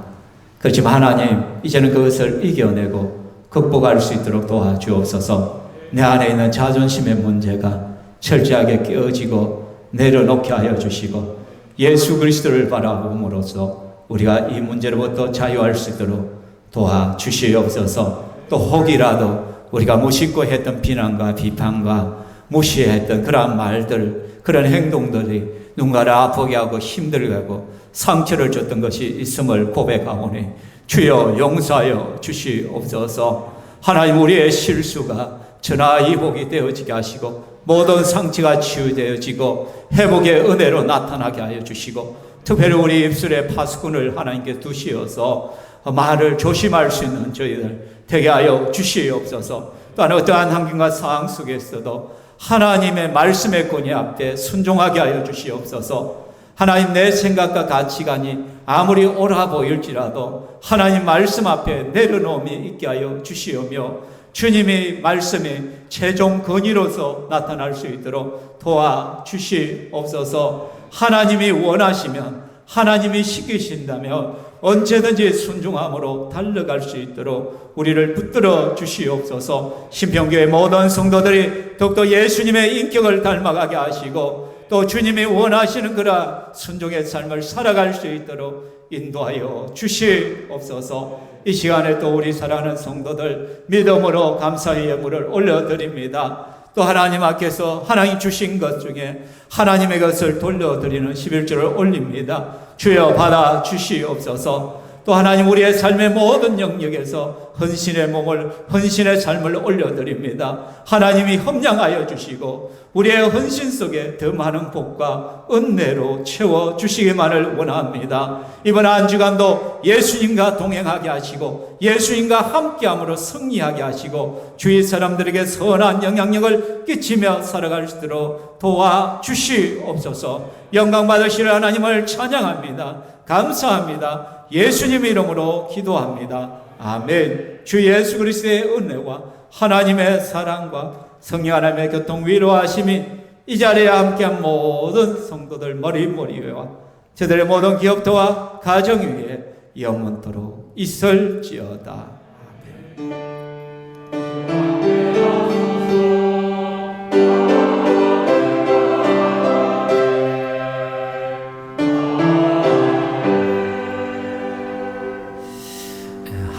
그렇지만 하나님 이제는 그것을 이겨내고 극복할 수 있도록 도와주옵소서. 내 안에 있는 자존심의 문제가 철저하게 깨어지고 내려놓게 하여 주시고 예수 그리스도를 바라봄으로써 우리가 이 문제로부터 자유할 수 있도록 도와주시옵소서. 또 혹이라도 우리가 무심코 했던 비난과 비판과 무시했던 그러한 말들, 그런 행동들이 누군가를 아프게 하고 힘들게 하고 상처를 줬던 것이 있음을 고백하오니 주여 용서하여 주시옵소서. 하나님 우리의 실수가 전화위복이 되어지게 하시고 모든 상처가 치유되어지고 회복의 은혜로 나타나게 하여 주시고 특별히 우리 입술에 파수꾼을 하나님께 두시어서 말을 조심할 수 있는 저희들 되게 하여 주시옵소서. 또한 어떠한 환경과 상황 속에서도 하나님의 말씀의 권위 앞에 순종하게 하여 주시옵소서. 하나님 내 생각과 가치관이 아무리 옳아 보일지라도 하나님 말씀 앞에 내려놓음이 있게 하여 주시오며 주님의 말씀이 최종 권위로서 나타날 수 있도록 도와주시옵소서. 하나님이 원하시면 하나님이 시키신다면 언제든지 순종함으로 달려갈 수 있도록 우리를 붙들어 주시옵소서. 신평교회 모든 성도들이 더욱더 예수님의 인격을 닮아가게 하시고 또 주님이 원하시는 그런 순종의 삶을 살아갈 수 있도록 인도하여 주시옵소서. 이 시간에 또 우리 사랑하는 성도들 믿음으로 감사의 예물을 올려드립니다. 또 하나님 앞에서 하나님 주신 것 중에 하나님의 것을 돌려드리는 11조를 올립니다. 주여 받아 주시옵소서. 또 하나님 우리의 삶의 모든 영역에서 헌신의 삶을 올려드립니다. 하나님이 협량하여 주시고 우리의 헌신 속에 더 많은 복과 은혜로 채워주시기만을 원합니다. 이번 한 주간도 예수님과 동행하게 하시고 예수님과 함께함으로 승리하게 하시고 주위 사람들에게 선한 영향력을 끼치며 살아갈 수 있도록 도와주시옵소서. 영광 받으실 하나님을 찬양합니다. 감사합니다. 예수님 이름으로 기도합니다. 아멘. 주 예수 그리스도의 은혜와 하나님의 사랑과 성령 하나님의 교통 위로하심이 이 자리에 함께한 모든 성도들 머리머리와 저들의 모든 기업도와 가정 위에 영원토록 있을지어다.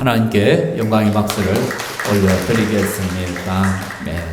하나님께 영광의 박수를 올려드리겠습니다. 네.